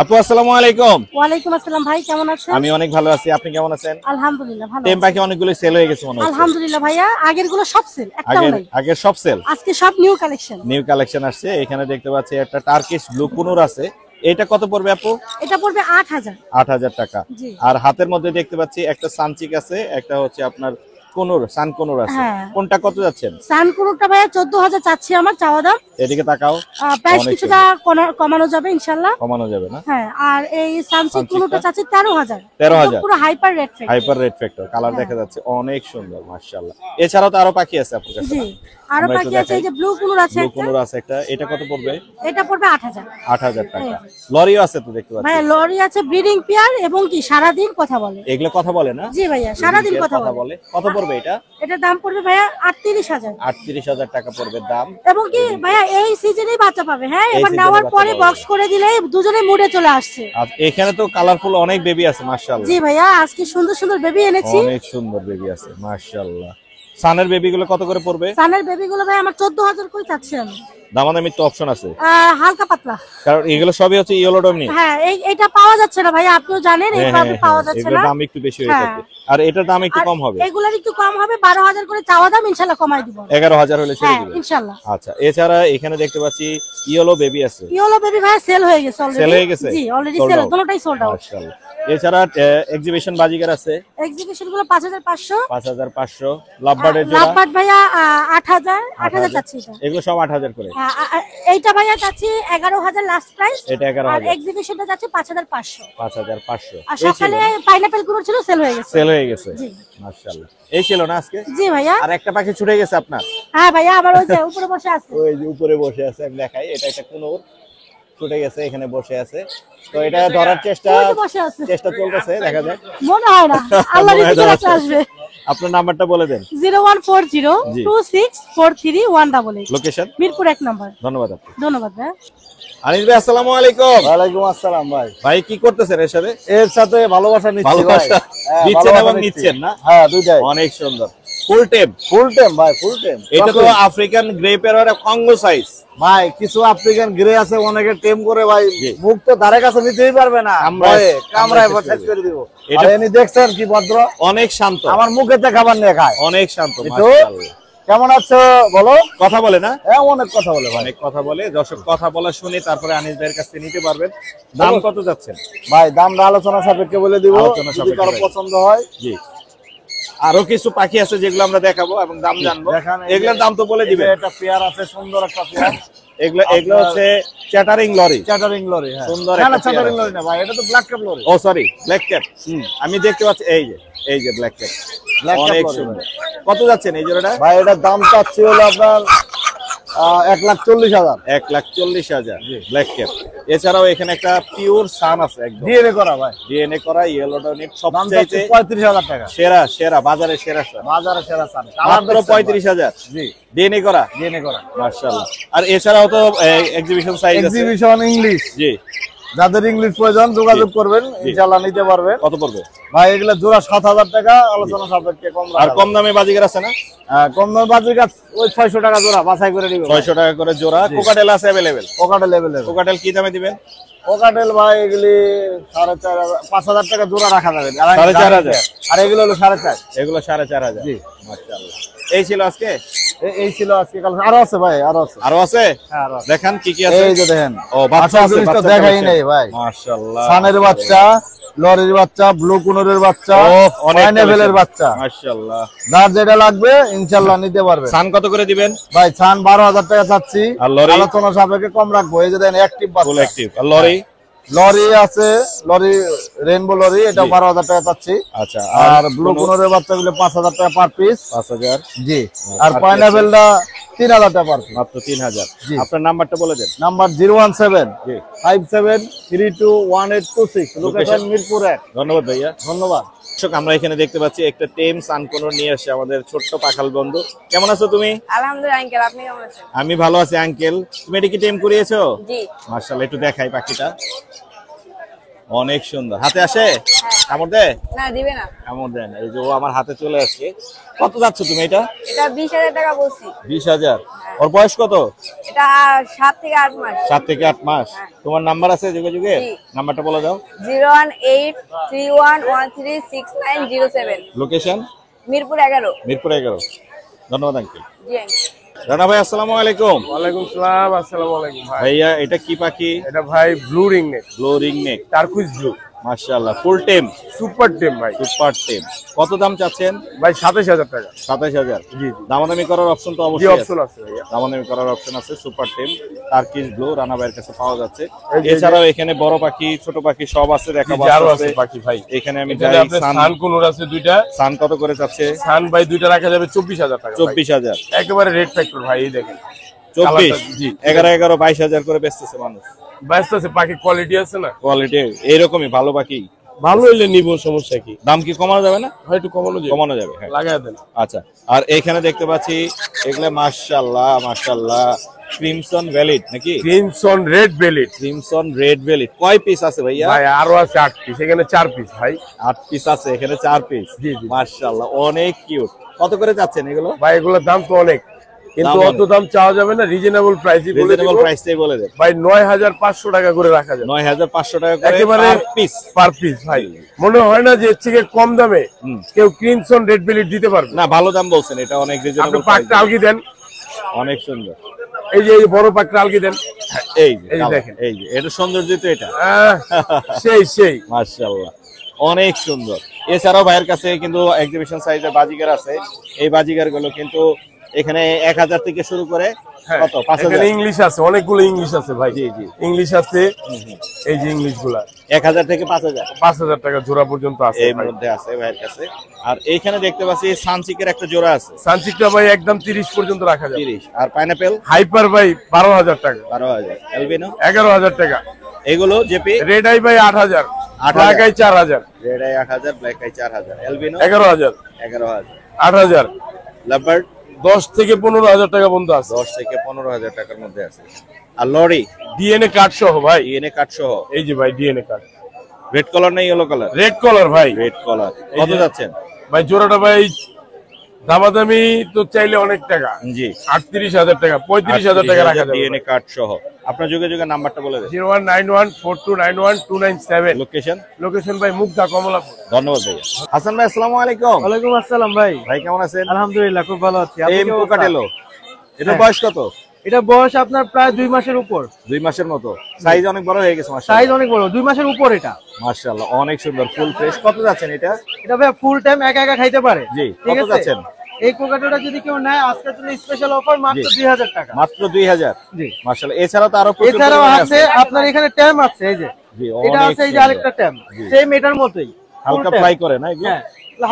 আপু আসসালামু আলাইকুম। ওয়ালাইকুম আসসালাম ভাই, কেমন আছেন? আমি অনেক ভালো আছি। আপনি কেমন আছেন? আলহামদুলিল্লাহ ভালো টেম আছি। পাখি অনেকগুলো সেল হয়ে গেছে মনে হচ্ছে। আলহামদুলিল্লাহ ভাইয়া, আগের গুলো সব সেল, একটাও নাই। আগের সব সেল। আজকে সব নিউ কালেকশন। নিউ কালেকশন আসছে। এখানে দেখতে পাচ্ছি একটা টার্কিশ ব্লু কুনুর আছে। এটা কত পড়বে আপু? এটা পড়বে 8,000। 8,000 টাকা। জি। আর হাতের মধ্যে দেখতে পাচ্ছি একটা সানচিক আছে, একটা হচ্ছে আপনার সান কোনোর আছে। হ্যাঁ। কোনটা কত যাচ্ছেন? সানকুনুরটা ভাইয়া 14,000 চাচ্ছি আমার চাওয়া দাম। এদিকে তাকাও, প্রাইস অনেক কিছুটা কমানো যাবে ইনশাআল্লাহ। কমানো যাবে না? হ্যাঁ, আর এই সানসিট কুনুরটা চাচ্ছি 13,000। 13,000 পুরো hyper red factor. Hyper red factor colour দেখা যাচ্ছে, অনেক সুন্দর মাশাআল্লাহ। এছাড়াও তো আরো পাখি আছে আপনার কাছে? জি, আরো আমরা একটু পাখি আছে, দেখাই। এই যে ব্লু কুনুর আছে ব্লু একটা। কোনোর আছে একটা, এটা কত পড়বে? এটা পড়বে 8,000। 8,000 টাকা। লরিও আছে তো দেখতে পাচ্ছি। ভাইয়া লরি আছে ব্রিডিং পেয়ার এবং কি সারাদিন কথা বলে। এগুলো কথা বলে না? জি ভাইয়া, সারাদিন কথা বলে। বলে। কত পড়বে এটা? এটার দাম পড়বে ভাইয়া 38,000। 38,000 টাকা পড়বে দাম। এবং কি ভাইয়া এই সিজনেই বাচ্চা পাবে। হ্যাঁ, এই এবার season-এ নেওয়ার বাচ্চা পরে পাবে। বক্স করে দিলে দুজনে মুড়ে চলে আসছে। আর এখানে তো কালারফুল অনেক বেবি আছে মাশাআল্লাহ। জি ভাইয়া, আজকে সুন্দর সুন্দর বেবি এনেছি। অনেক সুন্দর বেবি আছে মাশাআল্লাহ। সানের বেবি গুলো কত করে পড়বে? সানের বেবি গুলো ভাই আমার 14,000 করে চাচ্ছি আমি। দামাদামির তো অপশন আছে, হালকা পাতলা। কারণ এগুলো সবই হচ্ছে ইয়েলো ডমনি। হ্যাঁ, এটা পাওয়া যাচ্ছে না ভাইয়া, আপনিও জানেন এইভাবে পাওয়া যাচ্ছে এগুলোর না। দাম একটু বেশি হয়ে হ্যাঁ। থাকে, আর এটার দাম একটু আর কম হবে। এগুলার একটু কম হবে, 12,000 করে চাওয়া দাম, ইনশাআল্লাহ কমাই দিব। 11,000 হলে ছেড়ে হ্যাঁ, দিবেন ইনশাআল্লাহ। আচ্ছা, এছাড়া এখানে দেখতে পাচ্ছি ইয়েলো বেবি আছে। ইয়েলো বেবি ভাইয়া সেল হয়ে গেছে অলরেডি। সেল হয়ে গেছে? জি, অলরেডি Sold সেল, out? দুটোটাই সোল্ড আউট। মাশাআল্লাহ। এছাড়া এক্সিবিশন বাজিগার আছে এক্সিবিশন গুলো 5,500। 5,500। লাভবার্ডের জোড়া লাভবার্ড ভাইয়া 8,000 চাচ্ছি এটা। এগুলো সব 8,000 করে। এইটা ভাইয়া চাচ্ছি 11,000 লাস্ট প্রাইস। এটা আর 11,000। এক্সিবিশনটা যাচ্ছে 5,500। 5,500। আর সকালে পাইনাপেল গুলো ছিল, সেল হয়ে গেছে। সেল হয়ে গেছে জি। মাশাআল্লাহ। এই ছিল না আজকে? জি ভাইয়া। আর একটা পাখি ছুটে গেছে আপনার? হ্যাঁ ভাইয়া, আমার ওই যে উপরে বসে আছে। ওই যে উপরে বসে আছে, আমি দেখাই, এটা একটা কোনোর ছুটে গেছে, এখানে বসে আছে। তো এটা ধরার চেষ্টা ওই যে বসে আছে। চলতেছে, দেখা যাক। মনে হয় না, আল্লাহ মনে হয় রিজিকে ধরা রাখলে আসবে। আপনার নাম্বারটা বলে দেন। 01402643188। লোকেশন? মিরপুর 1 নম্বর। ধন্যবাদ আপনাকে। ধন্যবাদ ভাইয়া। আনিস ভাই আসসালামু আলাইকুম। ওয়ালাইকুম আসসালাম ভাই। ভাই কি করতেছেন এর সাথে? এর সাথে ভালোবাসা নিচ্ছি ভাই। ভালোবাসা হ্যাঁ, দিচ্ছেন ভালোবাসা এবং নিচ্ছি। নিচ্ছেন না? হ্যাঁ, দুইটাই। অনেক সুন্দর। ফুল টেম? ফুল টাইম ভাই, ফুল টাইম। এটা তো আফ্রিকান গ্রেপের আর কঙ্গো সাইজ। ভাই কিছু আফ্রিকান গ্রে আছে, অনেকে টেম করে ভাই, জি। মুখ তো ধারে কাছে নিতেই পারবে না, কামড়ায় কামড়ায় শেষ শেষ করে করে দিব। এটা- আর এনি দেখছেন কি ভদ্র, অনেক শান্ত, আমার মুখেতে খাবার নিয়ে খায়। অনেক শান্ত একটু মাশাআল্লাহ। কেমন আছো বলো? কথা বলে না? হ্যাঁ, অনেক কথা বলে ভাই। অনেক কথা বলে। দর্শক কথা বলা শুনে তারপরে আনিস ভাইয়ের কাছ থেকে নিতে পারবেন। দাম কত যাচ্ছেন? ভাই দামটা আলোচনা সাপেক্ষে বলে দিব, আলোচনা যদি সাপেক্ষে কারো ভাই। পছন্দ হয়। জি। আরো কিছু পাখি আছে যেগুলো আমরা দেখাবো এবং দাম জানবো। দেখান, এই যে- এগুলোর দাম তো বলে এই যে দিবেন। একটা পেয়ার আছে, সুন্দর একটা পেয়ার। এগুলো হচ্ছে চ্যাটারিং লরি। Chattering lorry. হ্যাঁ, সুন্দর না না, একটা চ্যাটারিং পেয়ার লরি না ভাই, এটা তো ব্ল্যাক ক্যাপ লরি। ও সরি, ব্ল্যাক ক্যাপ। আমি দেখতে পাচ্ছি এই যে ব্ল্যাক ক্যাপ, Black cap অনেক লরি সুন্দর। কত যাচ্ছেন এই জোড়াটা? ভাই এটার দাম চাচ্ছি হলো আপনার 1,40,000। 1,40,000 ব্ল্যাক ক্যাপ। এছাড়াও এখানে একটা পিওর সান আছে, একদম ডিএনএ করা ভাই, ডিএনএ করা ইয়েলো ডনিট, দাম চাচ্ছি সবচেয়ে 35,000 টাকা। সেরা বাজারে সেরা সান, বাজারে সেরা সান, মাত্র 35,000। জি, ডিএনএ করা, ডিএনএ করা। মাশাআল্লাহ। আর এছাড়াও তো এক্সিবিশন সাইজ আছে। এক্সিবিশন ইংলিশ, জি। যাদের ইংলিশ প্রয়োজন যোগাযোগ করবেন, ইনশাআল্লাহ নিতে পারবেন। কত পড়বে ভাই এগুলা জোড়া 7,000 টাকা, আলোচনা সাপেক্ষে কম আর রাখা কম দামে বাজিগার আছে না? যাবে। কম দামে বাজার কাছ ওই 600 টাকা জোড়া, বাছাই করে দিবেন। 600 টাকা করে জোড়া। কোকাটেল আছে अवेलेबल? কোকাটেল লেভেলের কোকাটেল কি দামে দিবেন? কোকাটেল ভাই এগুলি 4,500 5,000 টাকা জোড়া রাখা যাবে। 4,500 আর এগুলো হলো 4,500। এগুলো 4,500। জি। মাশাআল্লাহ। এই ছিল আজকে? এই ছিল আজকে, কাল আরো আছে ভাই, আরো আছে। আরো আছে? হ্যাঁ, আরো আছে। দেখান কি কি আছে। এই যে দেখেন, ও বাচ্চা আছে, জিনিস তো বাচ্চা দেখাই collection। নেই ভাই। মাশাআল্লাহ। সানের বাচ্চা, লরির বাচ্চা, ব্লু কুনোরের বাচ্চা, অনেক পাইনাপেলের collection। বাচ্চা, মাশাআল্লাহ। যার যেটা লাগবে ইনশাআল্লাহ নিতে পারবে। সান কত করে দিবেন? ভাই সান 12,000 টাকা চাচ্ছি, আর লরি? আলোচনা সাপেক্ষে কম রাখবো। এই যে দেখেন অ্যাক্টিভ ফুল বাচ্চা, অ্যাক্টিভ। আর লরি? লরি আছে, লরি রেইনবো লরি, এটা জি। 12,000 টাকা চাচ্ছি। আচ্ছা। আর ব্লু কুনোরের বাচ্চাগুলো 5,000 টাকা পার পিস। 5,000। জি। আর আর পাইনাপেলটা 3,000 টাকা পার পিস। মাত্র 3,000। জি। আপনার নাম্বারটা বলে দেন। নাম্বার 017 জি। 57321826, লোকেশন মিরপুর 1। ধন্যবাদ ভাইয়া। ধন্যবাদ। দর্শক, আমরা এখানে দেখতে পাচ্ছি একটা টেম সানকোনর নিয়ে আসছে আমাদের ছোট্ট পাখাল বন্ধু। কেমন আছো তুমি? আলহামদুলিল্লাহ আঙ্কেল, আপনি কেমন আছেন? আমি ভালো আছি আঙ্কেল। তুমি এটা কি টেম করিয়েছো? জি। মাশাআল্লাহ, একটু দেখাই পাখিটা। অনেক সুন্দর। হাতে আসে? কামড় দেয়? না, দিবে না। কামড় দেয় না। এই যে ও আমার হাতে চলে আসছে। কত যাচ্ছ তুমি এটা? এটা 20,000 টাকা বলছি। 20,000। ওর বয়স কত? এটা 7 থেকে 8 মাস। 7 থেকে 8 মাস। তোমার নাম্বার আছে যোগাযোগের? জি। নাম্বারটা বলে দাও। 01831136907। লোকেশন? মিরপুর 11। মিরপুর 11। ধন্যবাদ আঙ্কেল। জি আঙ্কেল। রানা ভাই আসসালামু আলাইকুম। ওয়ালাইকুম সালাম। আসসালামু আলাইকুম ভাই। ভাইয়া এটা কি পাখি? এটা ভাই blue ringneck, blue ring neck, turquoise blue. মাশাআল্লাহ ফুল টেম, সুপার টেম ভাই। সুপার টেম। কত দাম চাচ্ছেন ভাই 27000 টাকা। 27000। জি জি দামাদামি করার অপশন তো জি অবশ্যই আছে। অপশন আছে ভাইয়া। দামাদামি করার অপশন আছে। সুপার টেম টার্কিশ ব্লু রানা ভাইয়ের কাছে পাওয়া যাচ্ছে। এই যে- এছাড়াও এখানে বড় পাখি ছোট পাখি সব আছে, দেখাবো জি, আরো আস্তে আছে আস্তে। বাকি ভাই। এখানে আমি এখানে যাই আপনার সান, সান কোনর আছে দুইটা। সান কত করে যাচ্ছে? সান ভাই দুইটা রাখা যাবে 24000 টাকা। 24000। একেবারে রেড ফ্যাক্টর ভাই, এই দেখেন 24, জি। 11, 22000 করে বেচতেছে মানুষ। ব্যস্ত আছে, পাখি কোয়ালিটি আছে না, কোয়ালিটি এইরকমই ভালো পাখি। ভালো হইলে নিব, সমস্যা কি? দাম কি কমানো যাবে না? ভাই একটু কমানো যায়, কমানো যাবে, হ্যাঁ। লাগায় দেন। আচ্ছা, আর এখানে দেখতে পাচ্ছি এগুলা মাশাআল্লাহ মাশাআল্লাহ ক্রিমসন ভ্যালিড নাকি? Crimson red bellied crimson red valid কয় পিস আছে ভাইয়া? ভাই আরো আছে 8 পিস, এখানে 4 পিস ভাই। 8 পিস আছে, এখানে 4 পিস। জি, জি। মাশাআল্লাহ অনেক কিউট। কত করে যাচ্ছেন এগুলো? ভাই এগুলোর দাম তো অনেক, কিন্তু দাম অত দাম চাওয়া যাবে না, রিজনেবল প্রাইসই বলে রিজনেবল দিব প্রাইসটাই বলে দেন। ভাই। 9500 টাকা করে রাখা যাবে, 9500 টাকা করে একেবারে পার পিস। পার পিস ভাই। মনে হয় না যে এর থেকে কম দামে হুম। কেউ ক্রিমসন রেড বেলিট দিতে পারবে। না ভালো দাম বলছেন, এটা অনেক আপনি রিজনেবল পাকটা আলগি দেন, অনেক সুন্দর। এই যে এই বড় পাকটা আলগি দেন, এই যে এই যে কালার, দেখেন। এই যে এটা সৌন্দর্য তো এটা। সেই সেই মাশাআল্লাহ অনেক সুন্দর। এছাড়াও ভাইয়ের কাছে কিন্তু এক্সিবিশন সাইজের বাজিগার আছে। এই বাজিগার গুলো কিন্তু এখানে 1000 থেকে শুরু করে কত 5000। এখানে ইংলিশ আছে, অনেকগুলো ইংলিশ আছে ভাই। জি জি ইংলিশ আছে, এই যে ইংলিশ গুলা 1000 থেকে 5000 5000 টাকা জোড়া পর্যন্ত আছে এর ভাই। মধ্যে আছে ভাইয়ের কাছে। আর এইখানে দেখতে পাচ্ছি সানসিকের একটা জোড়া আছে সানচিকটা ভাই একদম 30 পর্যন্ত রাখা যাবে। 30। আর পাইনাপেল হাইপার ভাই 12000 টাকা। 12000। এলবিনো 11000 টাকা। এগুলো জেপি রেড আই ভাই 8000, 8000 black eye 4000, red eye 8000, black eye 4000, albino 11000, 11000, 8000, lovebird 10 থেকে 15000 টাকা পর্যন্ত আছে। 10 থেকে 15000 টাকার মধ্যে আছে। আর লরি ডিএনএ কার্ড সহ ভাই, ডিএনএ কার্ড সহ। এই যে ভাই ডিএনএ কার্ড, রেড কালার না ইয়েলো কালার? রেড কলার ভাই। Red colour. এই কত যে- যাচ্ছেন? ভাই জোড়াটা ভাই দামাদামি তো চাইলে অনেক টাকা, জি 38000 টাকা, 35000 টাকা রাখা যাবে। ডিএনএ কার্ড সহ। আপনার যোগাযোগের নাম্বারটা বলে দেন। 019142912297। লোকেশন? লোকেশন ভাই মুগদা, কমলাপুর। ধন্যবাদ ভাইয়া। হাসান ভাই আসসালামু আলাইকুম। ওয়ালাইকুম আসসালাম ভাই। ভাই কেমন আছেন? আলহামদুলিল্লাহ খুব ভালো আছি। আপনি এম কেমন আছেন? পোকাটেলো এটা হ্যাঁ। বয়স কত? এটা বয়স আপনার প্রায় 2 মাসের উপর। 2 মাসের মতো। সাইজ অনেক বড় হয়ে গেছে সাইজ মাশাআল্লাহ। অনেক বড়, 2 মাসের উপর এটা। মাশাআল্লাহ অনেক সুন্দর ফুল ফ্রেশ। কত যাচ্ছেন এটা? এটা ভাই ফুল টাইম একা একা খাইতে পারে। জি, ঠিক কত আছে? যাচ্ছেন? এই কোকাটোটা যদি কেউ নেয় আজকের জন্য স্পেশাল অফার মাত্র জি। 2000 টাকা। মাত্র 2000। জি। মাশাআল্লাহ এছাড়াও তো আরো প্রচুর এছাড়াও পরিমাণে আছে আপনার এখানে ট্যাম আছে, এই যে জি এটা অনেক আছে, এই যে সুন্দর। আরেকটা ট্যাম জি। সেম এটার মতোই হালকা full ফ্লাই tam। করে না এগুলো? হ্যাঁ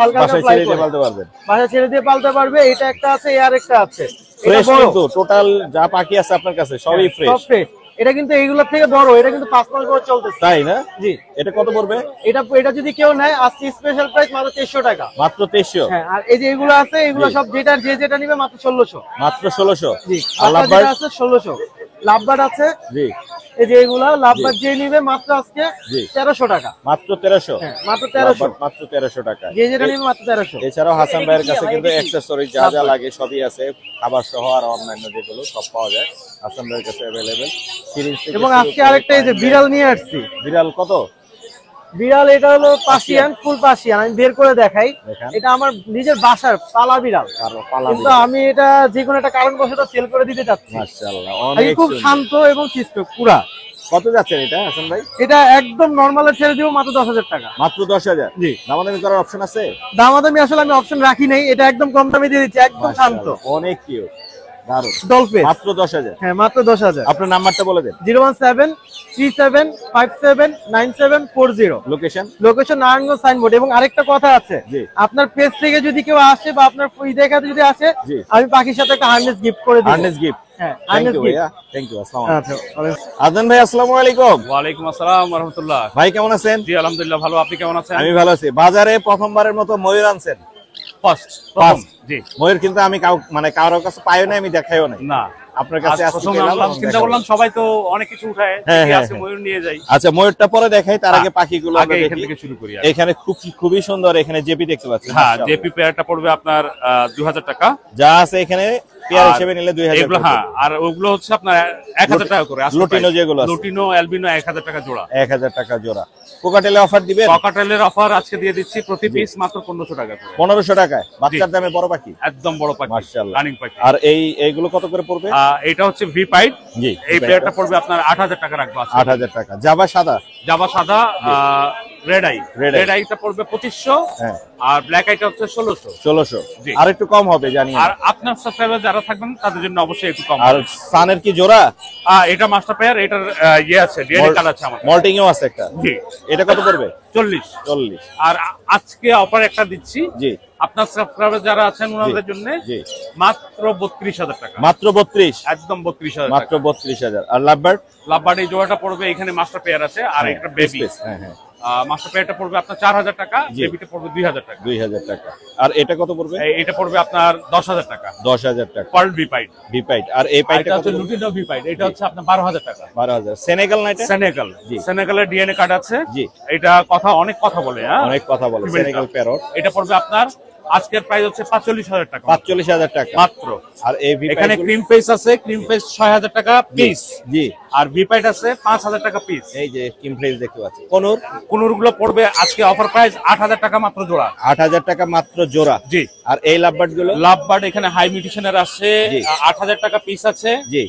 হালকা হালকা বাসায় ফ্লাই ছেড়ে দিয়ে করে পালতে পারবেন। বাসা ছেড়ে দিয়ে পালতে পারবে। এটা একটা আছে, এই আরেকটা আছে। এটা ফ্রেশ বড়, কিন্তু টোটাল যা পাখি আছে আপনার কাছে সবই সব ফ্রেশ। ফ্রেশ। এটা কিন্তু এইগুলোর থেকে বড়, এটা কিন্তু 5 মাস বড় চলতেছে। তাই না? জি। এটা কত পড়বে? এটা যদি কেউ নেয় আজকে স্পেশাল প্রাইস মাত্র 2300 টাকা। মাত্র 2300। হ্যাঁ, আর এই যে এগুলো আছে, এগুলো জি। সব যেটা নিবে মাত্র 1600। মাত্র 1600। জি। আর বাচ্চা লাভবার্ড? যেটা আছে 1600। লাভবার্ড আছে, জি এই যে এগুলা লাভবার্ড যে নিবে মাত্র আজকে জি। 1300 টাকা। মাত্র 1300। হ্যাঁ, মাত্র 1300। মাত্র 1300 টাকা। যেটা নিবে মাত্র 1300। এছাড়াও হাসান ভাইয়ের কাছে কিন্তু অ্যাকসেসরি যা যা লাগে সবই আছে, খাবার সহ আর অন্যান্য যেগুলো সব পাওয়া যায় হাসান ভাইয়ের কাছে অ্যাভেলেবেল। সিরিজ থেকে এবং শুরু আজকে করে আরেকটা এই যে বিড়াল নিয়ে আসছি। বিড়াল কত? বিড়াল এটা হলো পার্সিয়ান, ফুল পার্সিয়ান। আমি বের করে দেখাই। দেখান। এটা আমার নিজের বাসার পালা বিড়াল, আর পালা কিন্তু আমি এটা যে কোনো একটা কারণবশত সেল করে দিতে চাচ্ছি। মাশাআল্লাহ আর অনেক খুব সুন্দর। শান্ত এবং শিষ্ট পুরা। কত যাচ্ছেন এটা হাসান ভাই? এটা একদম নরমালে ছেড়ে দিব মাত্র 10000 টাকা। মাত্র 10000। জি। দামাদামি করার অপশন আছে? দামাদামি আসলে আমি অপশন রাখি নাই, এটা একদম কম দামে দিয়ে দিচ্ছি, একদম শান্ত। মাশাআল্লাহ, অনেক কিউট, দারুণ। ডলফিন মাত্র 10000। হ্যাঁ, মাত্র 10000। আপনার নাম্বারটা বলে দেন। 01737579740। লোকেশন? Location Narayanganj signboard. এবং আরেকটা কথা আছে, জি। আপনার পেজ থেকে যদি কেউ আসে বা আপনার ফ্রি দেখাতে যদি আসে, জি। আমি পাখির সাথে একটা হার্নেস গিফট করে দিই। Harness gift. হ্যাঁ, থ্যাংক হার্নেস ইউ গিফট। ভাইয়া, থ্যাংক ইউ। আসসালামু আলাইকুম। আচ্ছা, ওয়ালাইকুম। আদনান ভাই আসসালামু আলাইকুম। ওয়ালাইকুম আসসালাম ওয়া রাহমাতুল্লাহ। ভাই কেমন আছেন? জি আলহামদুলিল্লাহ ভালো, আপনি কেমন আছেন? আমি ভালো আছি। বাজারে প্রথমবারের মতো ময়ূর আনছেন? First First। জি ময়ূর কিন্তু আমি মানে কারোর কাছে পাইও না, আমি দেখাইও নাই। না, আপনার কাছে আজ আজকে প্রথম পেলাম, আনলাম, আমি চিন্তা দেখাবো। করলাম সবাই তো অনেক কিছু উঠায়, হ্যাঁ, ঠিক হ্যাঁ, আছে হ্যাঁ। ময়ূর নিয়ে যাই। আচ্ছা ময়ূরটা পরে দেখাই, তার আগে পাখিগুলো আগে আমরা এখান দেখি। থেকে শুরু করি। এখানে খুবই সুন্দর, এখানে জেপি দেখতে পাচ্ছি। হ্যাঁ, মাশাআল্লাহ। জেপি পেয়ারটা পড়বে আপনার 2000 টাকা। যা আছে এখানে পেয়ার আর হিসেবে নিলে 2000 এগুলো হ্যাঁ, আর ওগুলো হচ্ছে আপনার 1000 টাকা করে। লুটিনো যেগুলো আছে। লুটিনো অ্যালবিনো 1000 টাকা জোড়া। 1000 টাকা জোড়া। কোকাটেলে অফার দিবেন? ককাটেলের অফার আজকে দিয়ে দিচ্ছি, প্রতি পিস মাত্র 1500 টাকা করে। 1500 টাকায় বাচ্চার দামে বড় পাখি, একদম বড় পাখি, মাশাআল্লাহ। রানিং পাখি। আর এইগুলো কত করে পড়বে? এটা হচ্ছে ভি পাইড। জি, এই পেয়ারটা পড়বে আপনার 8000 টাকা রাখবো আজকে। 8000 টাকা। জাবা সাদা? জাবা সাদা red eye Red eye। Red আইটা পড়বে 2500 হ্যাঁ আর ব্ল্যাক আইটা হচ্ছে 1600। 1600 জি। আর একটু কম হবে জানি আর আপনার সাবস্ক্রাইবার যারা থাকবেন তাদের জন্য অবশ্যই একটু কম আর সানের কি জোড়া এটা মাস্টার পেয়ার, এটার ইয়ে আছে ডিএনএ কার্ড আছে আমাদের। মল্টিং এও আছে একটা জি এটা কত পড়বে 40। 40 আর আজকে অফার একটা দিচ্ছি জি আপনার সাবস্ক্রাইবার যারা আছেন ওনাদের জন্য জি মাত্র 32000 টাকা, মাত্র 32 একদম 32000 মাত্র টাকা। 32000 আর লাভবার্ড লাভবার্ড এই জোড়াটা পড়বে, এখানে মাস্টার পেয়ার আছে আর একটা বেবি। হ্যাঁ হ্যাঁ মাস্টার পেয়ারটা পড়বে আপনার 4000 টাকা, জি। বেবিটা পড়বে 2000 টাকা। 2000 টাকা আর এটা কত পড়বে এটা পড়বে আপনার 10000 টাকা 10000 টাকা পার্ল বি পাইট। বিপাইট আর এই পাইটটা এটা কত হচ্ছে লুটিনো বি পাইট, এটা হচ্ছে আপনার 12000 টাকা। 12000 সেনেগাল না এটা সেনেগাল, জি। সেনেগালের ডিএনএ কার্ড আছে। জি। এটা অনেক কথা বলে, হ্যাঁ অনেক কথা বলে Female সেনেগাল টা। প্যারট এটা পড়বে আপনার আজকের প্রাইস হচ্ছে 45000 টাকা 45000 টাকা মাত্র। আর এই এখানে বিপাইট ক্রিম ফেস আছে, ক্রিম ফেস 6000 টাকা পিস, জি আর ভিপাইট আছে 5000 টাকা পিস। এই যে কিম ফ্রেজ দেখতে পাচ্ছি কোনুর কোনুরগুলো পড়বে আজকে অফার প্রাইস 8000 টাকা মাত্র জোড়া। 8000 টাকা মাত্র জোড়া জি। আর এই লাভবার্ড গুলো লাভবার্ড এখানে হাই মিউটেশনের আছে, জি। 8000 টাকা পিস আছে। জি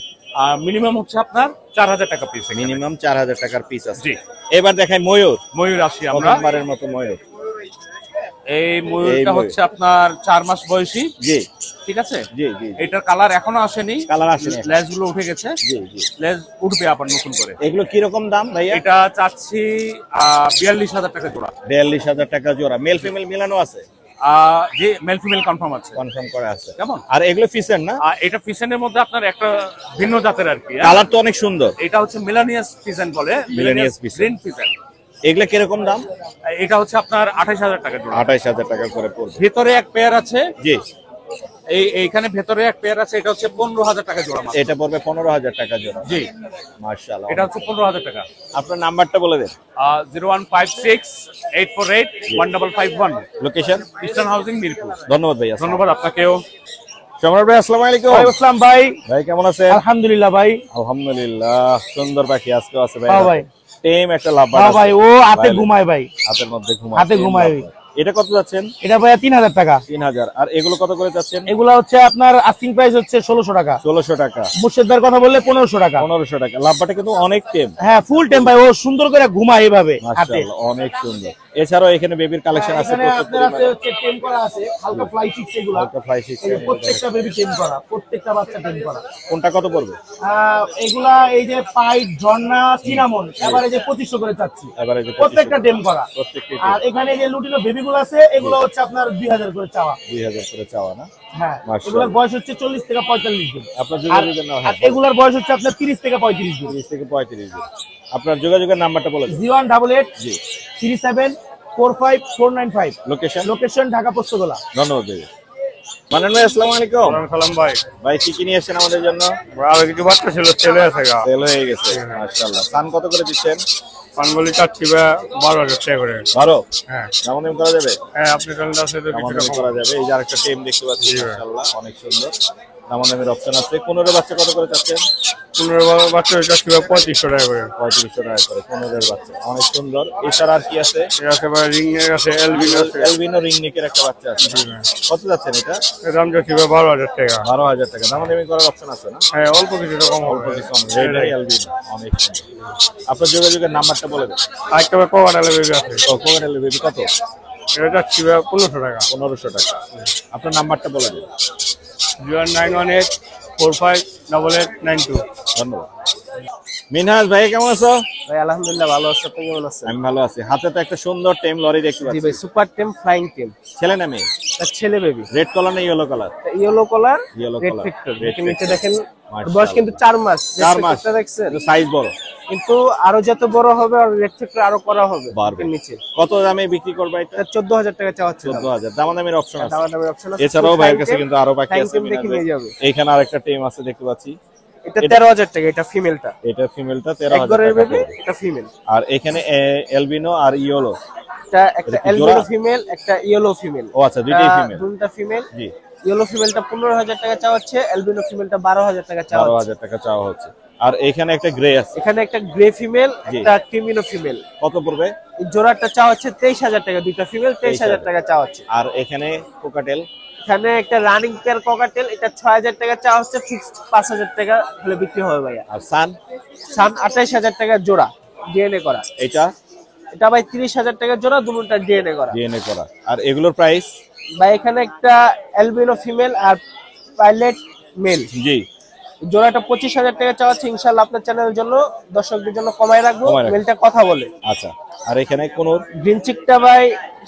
মিনিমাম হচ্ছে আপনার 4000 টাকা পিস। মিনিমাম 4000 টাকার পিস আছে জি। এবার দেখাই ময়ূর ময়ূর আসি আমরা। প্রথমবারের মতো ময়ূর এই ময়ূরটা ময়ূর। হচ্ছে আপনার 4 মাস বয়সী, জি ঠিক আছে। জি জি এটার কালার এখনো আসেনি, কালার আসেনি লেজ গুলো উঠে গেছে, জি জি লেজ উঠবে আবার নতুন করে। এগুলো কি রকম দাম ভাইয়া এটা চাচ্ছি 42000 টাকা জোড়া। 42000 টাকা জোড়া মেল ফিমেল মিলানো আছে যে মেল ফিমেল কনফার্ম আছে। কনফার্ম করা আছে কেমন? আর এগুলো ফিসেন না এটা ফিসেনের মধ্যে আপনার একটা ভিন্ন জাতের আর কি, হ্যাঁ? কালার তো অনেক সুন্দর এটা হচ্ছে মিলানিয়াস ফিসেন বলে, Melanius Pisan। গ্রিন ফিসেন। এগুলো কিরকম দাম এটা হচ্ছে আপনার 28000 টাকা জোড়া। 28000 টাকা করে পড়বে ভেতরে এক পেয়ার আছে, জি এইখানে ভেতরে এক পেয়ার আছে, এটা হচ্ছে 15000 টাকা জোড়া মাত্র। এটা পড়বে 15000 টাকা জোড়া জি, মাশাআল্লাহ এটা হচ্ছে 15000 টাকা। আপনার নাম্বারটা বলে দেন 01568484151 লোকেশন ইস্টার্ন হাউজিং মিরপুর। ধন্যবাদ ভাইয়া ধন্যবাদ আপনাকেও। সম্রাট ভাই আসসালামু আলাইকুম আসসালাম ভাই, ভাই কেমন আছেন আলহামদুলিল্লাহ ভাই। আলহামদুলিল্লাহ সুন্দর পাখি আজকে আছে ভাই হ্যাঁ ভাই। টেম একটা লাভবার্ড হ্যাঁ আছে ভাই, ও হাতে Violet। ঘুমায় ভাই, হাতের মধ্যে ঘুমায় হাতে ঘুমায়। এটা কত যাচ্ছেন এটা ভাইয়া 3000 টাকা। 3000 আর এগুলো কত করে যাচ্ছেন এগুলা হচ্ছে আপনার আস্কিং প্রাইস হচ্ছে 1600 টাকা। 1600 টাকা মুর্শিদার কথা বললে 1500 টাকা। 1500 টাকা লাভবাটা কিন্তু অনেক টেম হ্যাঁ ফুল টেম ভাই, ও সুন্দর করে ঘুমায় এভাবে হাতে। মাশাআল্লাহ অনেক সুন্দর এছাড়াও এখানে বেবির কালেকশন আছে এখানে প্রচুর আপনার আছে পরিমাণে হচ্ছে টেম করা আছে, হালকা ফ্লাই সিক্স এগুলা। হালকা fly six এই যে প্রত্যেকটা বেবি টেম করা, প্রত্যেকটা বাচ্চা টেম করা। কোনটা কত পড়বে এগুলা এই যে পাইট, ঝর্ণা, সিনামন এবারে যে 2500 করে চাচ্ছি, এবারে যে প্রত্যেকটা টেম করা। প্রত্যেকটি আর এখানে যে লুটিনো বেবিগুলো আছে এগুলো হচ্ছে আপনার 2000 করে চাওয়া। 2000 করে চাওয়া না হ্যাঁ, মাশাআল্লাহ। এগুলোর বয়স হচ্ছে 40 থেকে 45 দিন। আপনার আর যোগাযোগের নাম আর এগুলোর বয়স হচ্ছে আপনার 30 থেকে 35 দিন। 30 থেকে 35 দিন আপনার যোগাযোগের নাম্বারটা বলে দিন 0188 জি 3745 লোকেশন লোকেশন ঢাকা পোস্তগোলা। ধন্যবাদ ভাই মানন ভাই আসসালামু আলাইকুম সালাম ভাই। ভাই কি কি নিয়ে এসেছেন আমাদের জন্য আর কিছু বাচ্চা ছিল, ছেলে আছে গা। সেল হয়ে গেছে মাশাআল্লাহ সান কত করে দিচ্ছেন পানগুলি চাচ্ছি 12000 টাকা করে। 12 হ্যাঁ দামাদামি করা যাবে হ্যাঁ, আপনি কাছে আছে তো কিছুটা দামাদামি করা যাবে এই যে আরেকটা টেম দেখতে পাচ্ছি মাশাআল্লাহ অনেক সুন্দর দামাদামির অপশন আছে 15 বাচ্চা কত করে চাচ্ছেন 15 বাচ্চা চাচ্ছি 2500 টাকা করে। 3500 টাকা করে 15 বাচ্চা অনেক সুন্দর এছাড়া আর কি আছে এর আছে ভাই রিং এর আছে, এলবিনো আছে। এলবিনো রিং নেকের একটা বাচ্চা আছে কত যাচ্ছেন এটা এর দাম চাচ্ছি 12000 টাকা। 12000 টাকা দামাদামি করার অপশন আছে না হ্যাঁ, অল্প কিছুটা কম অল্প হবে। ডিসকাউন্ট রেড এলবিনো অনেক সুন্দর আপনার যোগাযোগের নাম্বারটা বলে দেন আরেকটা কোয়াটালে বেবি আছে, কোকাটেল বেবি কত এটা চাচ্ছি 1500 টাকা। 1500 টাকা আপনার নাম্বারটা বলে দিন 0918458892। ধন্যবাদ মিনহাজ ভাই কেমন আছো ভাই আলহামদুলিল্লাহ ভালো আছে, আপনি কেমন আছেন? আমি ভালো আছি হাতে তো একটা সুন্দর টেম লরি দেখতে জি পাচ্ছি ভাই, সুপার টেম ফ্লাইং টেম, ছেলে না মেয়ে তার ছেলে বেবি। রেড কালার না yellow colour yellow colour, Yellow red color, factor. red নিচে factor। দেখেন মাশাআল্লাহ। বয়স কিন্তু 4 মাস। 4 মাস দেখছেন, সাইজ বড় কিন্তু আরো যত বড় হবে আর রেড ফ্যাক্টর আরো করা হবে বাড়বে। এর নিচে। কত দামে বিক্রি করবে এটা এটা 14000 টাকা চাওয়া হচ্ছে। 14000 দামাদামির অপশন আছে দামাদামির অপশন আছে। এছাড়াও ভাইয়ের কাছে কিন্তু আরো বাকি Flying আছে tail দেখে মিনহাজ নিয়ে ভাই। যাবে। এইখানে আরেকটা টেম আছে দেখতে পাচ্ছি এটা 13000 টাকা, এটা ফিমেলটা। এটা ফিমেলটা 13000 একবারের টাকা বেবি, পড়বে। এটা ফিমেল। আর এখানে এলবিনো আর ইয়েলো এটা একটা এটা কি অ্যালবিনো জোড়া? ফিমেল, একটা ইয়েলো ফিমেল। ও আচ্ছা দুইটাই ফিমেল দুটো ফিমেল। জি ইয়েলো ফিমেলটা 15000 টাকা চাওয়া হচ্ছে, অ্যালবিনো ফিমেলটা 12000 টাকা চাওয়া হচ্ছে। 12000 টাকা চাওয়া হচ্ছে আর এখানে একটা গ্রে আছে এখানে একটা গ্রে ফিমেল, জি। একটা ক্রিমিনো ফিমেল। কত পড়বে এই জোড়াটা চাওয়া হচ্ছে 23000 টাকা, দুইটা ফিমেল 23000 টাকা চাওয়া হচ্ছে। আর এখানে কোকাটেল এখানে একটা রানিং পেয়ার ককাটেল, এটা 6000 টাকা চাওয়া হচ্ছে, ফিক্সড 5000 টাকা হলে বিক্রি হবে ভাইয়া। আর সান সান 28000 টাকা জোড়া, ডিএনএ করা। এটা এটা ভাই 30,000 টাকা জোড়া, দুটোটা ডিএনএ করা। ডিএনএ করা। আর এগুলোর প্রাইস? ভাই এখানে একটা অ্যালবিনো ফিমেল আর পাইলট মেল, জি, জোড়াটা 25,000 টাকা চাওয়াচ্ছে। ইনশাআল্লাহ আপনার চ্যানেলের জন্য, দর্শকদের জন্য কমায় রাখবো। কমায় রাখবো। মেলটা কথা বলে। আচ্ছা। আর এখানে কোন গ্রিন চিকটা ভাই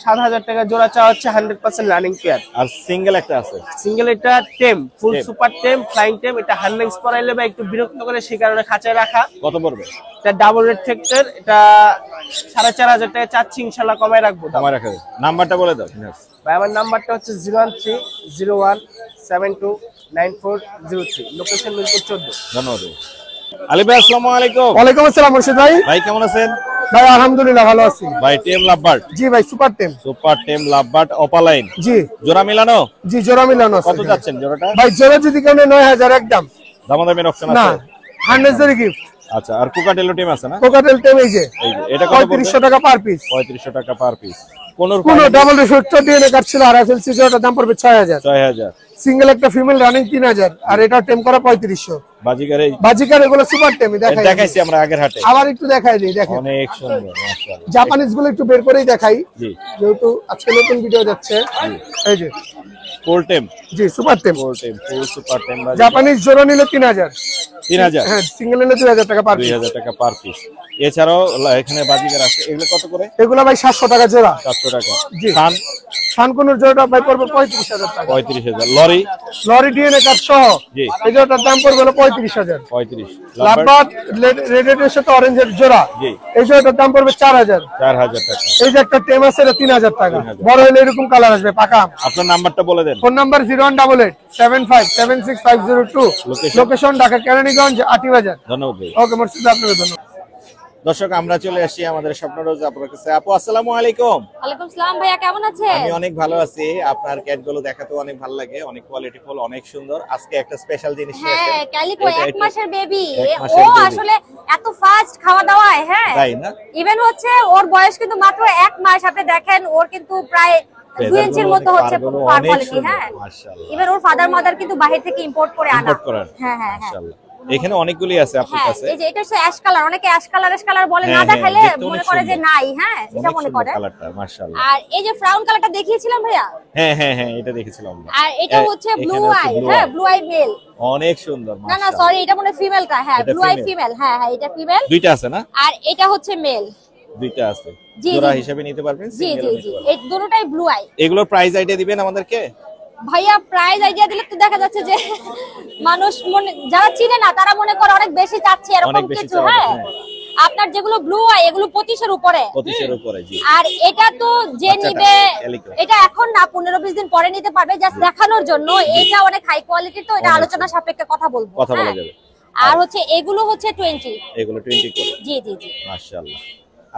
7,000 টাকা জোড়া চাওয়াচ্ছে, 100% রানিং পেয়ার। আর সিঙ্গেল একটা আছে? সিঙ্গেল এটা টেম, ফুল টেম। সুপার টেম, ফ্লাইং টেম। এটা হার্নেক্স পরাইলে ভাই একটু বিরক্ত করে, সেই কারণে খাঁচায় রাখা। কত পড়বে? এটা ডাবল রেড ফ্যাক্টর, এটা 4,500 টাকা চাচ্ছি, ইনশাআল্লাহ কমায় রাখবো। কমায় রাখা যাবে। নাম্বারটা বলে দাও। ভাই আমার নাম্বারটা হচ্ছে 01301729403, লোকেশন মিরপুর 14। ধন্যবাদ। আলী ভাই আসসালামু আলাইকুম। ওয়ালাইকুম আসসালাম মুর্শিদ ভাই। ভাই কেমন আছেন? ভাই আলহামদুলিল্লাহ ভালো আছি। ভাই টেম লাভবার্ড? জি ভাই, সুপার টেম। সুপার টেম লাভবার্ড অপালাইন, জি জোড়া মিলানো? জি, জোড়া মিলানো আছে। কত যাচ্ছেন জোড়াটা? ভাই জোড়া যদি কেউ নেয় 9,000 একদম। দামাদামির অপশন না, আছে? 100 গিফট। আচ্ছা। আর কোকাটেলো টেম আছে না? কোকাটেল টেম এই যে, এই যে এটা কত পড়বে? 3500 টাকা পার পিস। 3500 টাকা পার পিস। কোন কোন ডাবল রিফ্লেক্টর ডিএনএ কার্ড ছিল, আর এফএলসি জোড়াটার দাম পড়বে 6,000। 6000। সিঙ্গেল একটা ফিমেল রানিং 3,000, আর এটা টেম করা 3500। বাজিগার এই বাজিকার এগুলো সুপার টেম দেখাই, দেখাইছি আমরা আগের হাটে। আবার একটু দেখাই দিই। দেখেন অনেক সুন্দর মাশাআল্লাহ। জাপানিজ গুলো একটু বের করেই দেখাই, জি, যেহেতু আজকে নতুন ভিডিও যাচ্ছে। এই যে ফুল টেম। জি, সুপার টেম। ফুল টেম, ফুল সুপার টেম। জাপানিজ জোড়া নিলে 3,000। 3000। হ্যাঁ, সিঙ্গেল নিলে 2,000 টাকা পার পিস। 2000 টাকা পার পিস। এছাড়াও এখানে বাজিগার আছে, এগুলো কত করে? এগুলো ভাই 700 টাকা জোড়া। 700 টাকা। জি। সান? সানকুনুর জোড়াটা ভাই পড়বে 35,000 টাকা। 35,000। লরি? লরি ডিএনএ কার্ড সহ জি। এই জোড়াটার দাম পড়বে হলো 35,000। 35। লাভবার্ড রেডের সাথে অরেঞ্জের জোড়া, জি। এই জোড়াটার দাম পড়বে 4,000। 4000 টাকা। এই যে একটা টেম আছে, এটা 3,000 টাকা। 3,000 বড় হলে এরকম কালার আসবে, পাকা আম। আপনার নাম্বারটা বলে দেন। Phone number 01887576502, location? Location Dhaka Keraniganj, Atibazar. ধন্যবাদ ভাই। ওকে মুর্শিদ, আপনাকে ধন্যবাদ। দর্শক আমরা চলে আসি আমাদের স্বপ্নরোজ আপনার কাছে। আপু আসসালামু আলাইকুম। ওয়ালাইকুম সালাম ভাইয়া, কেমন আছেন? আমি অনেক ভালো আছি। আপনার ক্যাট গুলো দেখাতে অনেক ভালো লাগে, অনেক কোয়ালিটিফুল, অনেক সুন্দর। আজকে একটা স্পেশাল জিনিস নিয়ে হ্যাঁ, এসেছেন। ক্যালিকো এটা 1 একটু- মাসের বেবি। 1 ও মাসের baby। আসলে এত ফাস্ট খাওয়া দাওয়ায়, হ্যাঁ তাই না? ইভেন হচ্ছে ওর বয়স কিন্তু মাত্র 1 মাস। আপনি দেখেন ওর কিন্তু প্রায় 2 ইঞ্চির মতো হচ্ছে পারগুলো পার অনেক কোয়ালিটি। সুন্দর, হ্যাঁ, মাশাআল্লাহ। ইভেন ওর ফাদার মাদার কিন্তু বাইরে থেকে ইম্পোর্ট করে আনা। ইম্পোর্ট করার। হ্যাঁ হ্যাঁ হ্যাঁ মাশাআল্লাহ। এখানে অনেকগুলি আছে আপনার হ্যাঁ, কাছে। এই যে এটা হচ্ছে অ্যাশ কালার, অনেকে অ্যাশ কালার বলে, হ্যাঁ, না হ্যাঁ, দেখালে দেখতে অনেক মনে করে যে সুন্দর। নাই। হ্যাঁ, এটা অনেক মনে সুন্দর করে। কালারটা, মাশাআল্লাহ। আর এই যে ব্রাউন কালারটা দেখিয়েছিলাম ভাইয়া, হ্যাঁ হ্যাঁ হ্যাঁ, এটা দেখেছিলাম আমরা। আর এটা হচ্ছে এখানে ব্লু হচ্ছে আই। blue হ্যাঁ, eye। Blue eye male. অনেক সুন্দর, না না মাশাআল্লাহ। সরি, এটা মনে ফিমেলটা। হ্যাঁ, এটা ব্লু আই female। ফিমেল। হ্যাঁ হ্যাঁ, এটা ফিমেল। দুইটা আছে না? আর এটা হচ্ছে মেল। দুইটা আছে। জি, জোড়া জি। হিসেবে নিতে পারবেন, জি সিঙ্গেল জি নিতে জি, পারবেন। এই দুটোটাই ব্লু আই। এগুলোর প্রাইস আইডিয়া দিবেন আমাদেরকে? ভাইয়া প্রাইস আইডিয়া দিলে তো দেখা যাচ্ছে যে মানুষ মনে, যারা চিনে না তারা মনে করে অনেক বেশি চাচ্ছে অনেক এরকম বেশি কিছু। চাওয়া, হ্যাঁ, হ্যাঁ। আপনার যেগুলো ব্লু আই এগুলো 25-এর উপরে। 25-এর উপরে, জি। আর এটা তো যে বাচ্চাটা, নিবে calico। এটা এখন না, 15-20 দিন পরে নিতে পারবে, জাস্ট দেখানোর জন্য। এটা অনেক হাই কোয়ালিটির, তো এটা অনেক আলোচনা সাপেক্ষে কথা বলবো। কথা বলা হ্যাঁ। যাবে। আর হচ্ছে এগুলো হচ্ছে 20। এগুলো 20 করে। জি জি জি। মাশাআল্লাহ।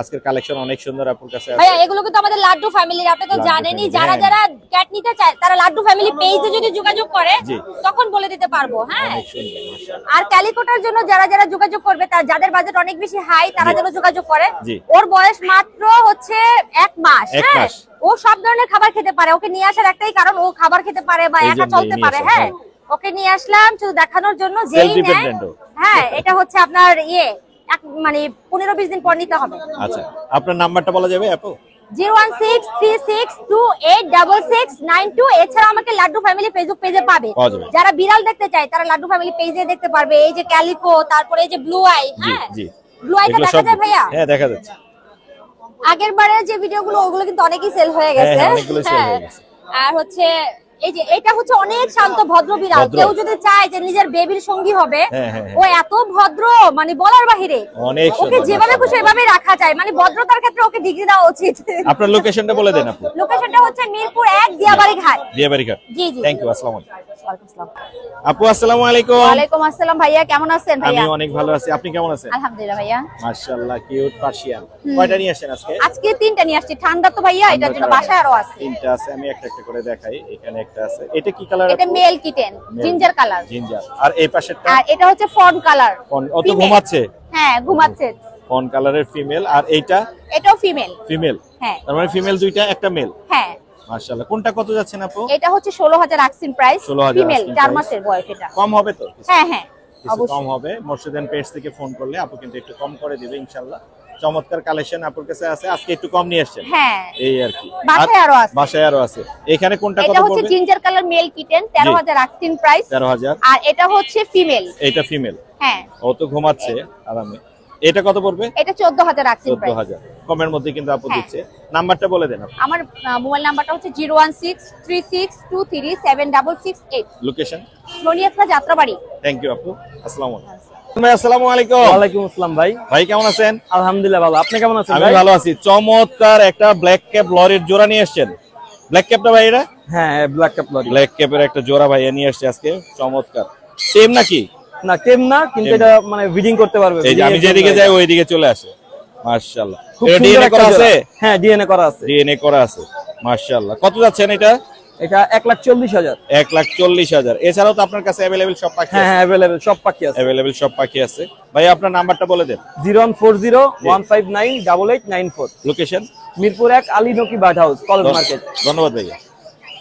আজকের কালেকশন অনেক সুন্দর আপনার কাছে আছে। ভাইয়া এগুলো কিন্তু আমাদের লাড্ডু ফ্যামিলির, আপনি তো লাড্ডু জানেনই। family, যারা হ্যাঁ। যারা ক্যাট নিতে চায় তারা লাড্ডু ফ্যামিলি পেজে যদি যোগাযোগ করে জি। তখন বলে দিতে পারবো। হ্যাঁ, অনেক সুন্দর, মাশাআল্লাহ। আর ক্যালিকোটার জন্য যারা যারা যোগাযোগ করবে, তার যাদের বাজেট অনেক বেশি হাই তারা জি। যেন যোগাযোগ করে। জি। ওর বয়স মাত্র হচ্ছে 1 মাস। 1 হ্যাঁ, মাস। ও সব ধরনের খাবার খেতে পারে। ওকে নিয়ে আসার একটাই কারণ, ও খাবার খেতে পারে বা এই একা জন্যই চলতে নিয়ে পারে। আসা, হ্যাঁ, হ্যাঁ। ওকে নিয়ে আসলাম শুধু দেখানোর জন্য। যেই নেয়, Self-dependent ও। হ্যাঁ, এটা হচ্ছে আপনার মানে 15-20 দিন পর নিতে হবে। আচ্ছা, আপনার নাম্বারটা বলা যাবে আপু? 01636286692। এছাড়া আমাকে লাড্ডু ফ্যামিলি ফেসবুক পেজে পাবে। পাওয়া যাবে। যারা বিড়াল দেখতে চায় তারা লাড্ডু ফ্যামিলি পেজে দেখতে পারবে। এই যে ক্যালিকো, তারপরে এই যে ব্লু আই। জি হ্যাঁ, জি। ব্লু আইটা এগুলো দেখা সব- যায় ভাইয়া? হ্যাঁ, দেখা যাচ্ছে। আগের বারে যে ভিডিওগুলো ওগুলো কিন্তু অনেকই সেল হয়ে গেছে। হ্যাঁ, অনেকগুলো sell হয়ে গেছে। আর হচ্ছে এই যে এটা হচ্ছে অনেক শান্ত ভদ্র বিড়াল। ভদ্র। কেউ যদি চায় যে নিজের বেবির সঙ্গী হবে, হ্যাঁ, হ্যাঁ, হ্যাঁ। ও এত ভদ্র মানে বলার বাহিরে। অনেক ওকে সুন্দর, যেভাবে খুশি মাশাআল্লাহ। সেভাবে রাখা যায়, মানে ভদ্রতার ক্ষেত্রে ওকে ডিগ্রি দেওয়া উচিত। আপনার লোকেশনটা বলে দেন আপু। লোকেশনটা হচ্ছে মিরপুর 1 দিয়াবাড়ি ঘাট। দিয়াবাড়ি ঘাট। জি জি। Thank you. আসসালামু আলাইকুম। ওয়ালাইকুম আসসালাম। আপু আসসালামু আলাইকুম। ওয়ালাইকুম আসসালাম ভাইয়া, কেমন আছেন আমি ভাইয়া? অনেক ভালো আছি, আপনি কেমন আছেন? আলহামদুলিল্লাহ ভাইয়া। মাশাআল্লাহ, কিউট পার্সিয়ান। কয়টা নিয়ে আসেন আজকে? আজকে 3টা নিয়ে আসছি। ঠান্ডা তো ভাইয়া, এটার জন্য বাসায় আরো আছে। 3টা আছে, আমি একটা একটা করে দেখাই। এখানে একটা আছে, এটা কি কালার? এটা male kitten, ginger colour. Ginger. আর এই পাশেরটা? আর এটা হচ্ছে ফন কালার। ও তো ঘুমাচ্ছে। হ্যাঁ, ঘুমাচ্ছে। ফন কালারের ফিমেল। আর এইটা? এটাও ফিমেল। ফিমেল। হ্যাঁ তার মানে ফিমেল দুইটা, একটা মেল। হ্যাঁ। মাশাআল্লাহ। কোনটা কত যাচ্ছেন আপু? এটা হচ্ছে 16,000 আক্সিন প্রাইস। 16,000 female, asking 4 price। মাসের বয়স এটা। কম হবে তো? হ্যাঁ হ্যাঁ, কিছু কম অবশ্যই। হবে। মোর্শেদান পেটস থেকে ফোন করলে আপু কিন্তু একটু কম করে দিবে ইনশাআল্লাহ। চমৎকার কালেকশন আপনার কাছে আছে, আজকে একটু কম নিয়ে আসছেন। হ্যাঁ, এই আর কি। বাসায় আরো আছে। বাসায় আরো আছে। এখানে কোনটা কত এটা হচ্ছে পড়বে? Ginger colour male kitten 13000 asking price. 13000। আর এটা হচ্ছে ফিমেল। এটা ফিমেল। হ্যাঁ, ও তো ঘুমাচ্ছে আরামে। এটা কত পড়বে? এটা 14000 আস্কিং প্রাইস। 14000 কমের মধ্যে কিন্তু আপু হ্যাঁ। দিচ্ছে। নাম্বারটা বলে দেন আপনি। আমার মোবাইল নাম্বারটা হচ্ছে 01636237668। লোকেশন? মনিয়াত্রা যাত্রাবাড়ি। থ্যাংক ইউ আপু। আসসালামু আলাইকুম ভাই। আসসালামু আলাইকুম। ওয়ালাইকুম আসসালাম ভাই। ভাই কেমন আছেন? আলহামদুলিল্লাহ ভালো, আপনি কেমন আছেন আমি ভাই? ভালো আছি। চমৎকার একটা ব্ল্যাক ক্যাপ লরির জোড়া নিয়ে এসেছেন। ব্ল্যাক ক্যাপটা ভাই এটা? হ্যাঁ, ব্ল্যাক কাপ লরি। ব্ল্যাক ক্যাপের একটা জোড়া ভাই নিয়ে আসছে আজকে। চমৎকার। সেম নাকি? না টেম না, কিন্তু এটা মানে ব্রিডিং করতে পারবে। এই যে আমি যেদিকে যাই ওইদিকে চলে আসে। মাশাআল্লাহ। খুব এটা সুন্দর ডিএনএ একটা করা জোড়া। আছে? হ্যাঁ, ডিএনএ করা আছে। ডিএনএ করা আছে। মাশাআল্লাহ। কত যাচ্ছেন এটা? এটা 1,40,000। 1,40,000। এছাড়াও তো আপনার কাছে अवेलेबल সব পাখি হ্যাঁ আছে। হ্যাঁ, अवेलेबल সব পাখি আছে। अवेलेबल সব পাখি আছে। ভাই আপনার নাম্বারটা বলে দেন। 01401598894। লোকেশন? মিরপুর 1 আলী নকি বার্ড হাউস, কলেজ মার্কেট। ধন্যবাদ ভাইয়া।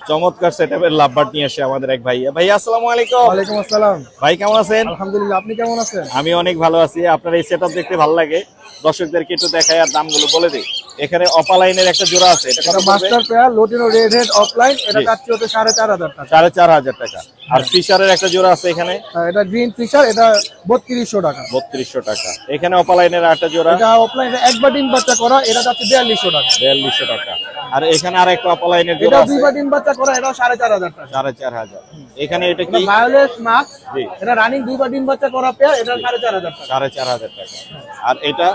চমৎকার সেটআপের লাভবার্ড নিয়ে আসে আমাদের এক ভাইয়া। ভাইয়া আসসালামু আলাইকুম। ওয়ালাইকুম আসসালাম। ভাই কেমন আছেন? আলহামদুলিল্লাহ, আপনি কেমন আছেন? আমি অনেক ভালো আছি। আপনার এই সেটআপ দেখতে ভালো লাগে। দর্শকদেরকে একটু দেখাই আর দামগুলো বলে দেই। এখানে অপালাইনের একটা জোড়া আছে। এটা কত এটা পড়বে? Master pair lutino red head offline, এটা জি। কাটছে হতে 4500 টাকা। 4500 টাকা। আর ফিশারের একটা জোড়া আছে এখানে এটা গ্রিন ফিশার, এটা 3200 টাকা। 3200 টাকা। এখানে অপালাইনের একটা জোড়া এটা অফলাইন, এটা একবার ডিম বাচ্চা করা, এটা যাচ্ছে 4200 টাকা। 4200 টাকা। আর এখানে আর একটা অপালাইনের এটা জোড়া আছে দুইবার ডিম বাচ্চা করা, এটা 4500 টাকা। 4500। এখানে এটা এটা কি? ভায়োলেট মাস্ক, জি। এটা রানিং দুইবার ডিম বাচ্চা করা পেয়ার, এটা 4500 টাকা। 4500 টাকা। আর এটা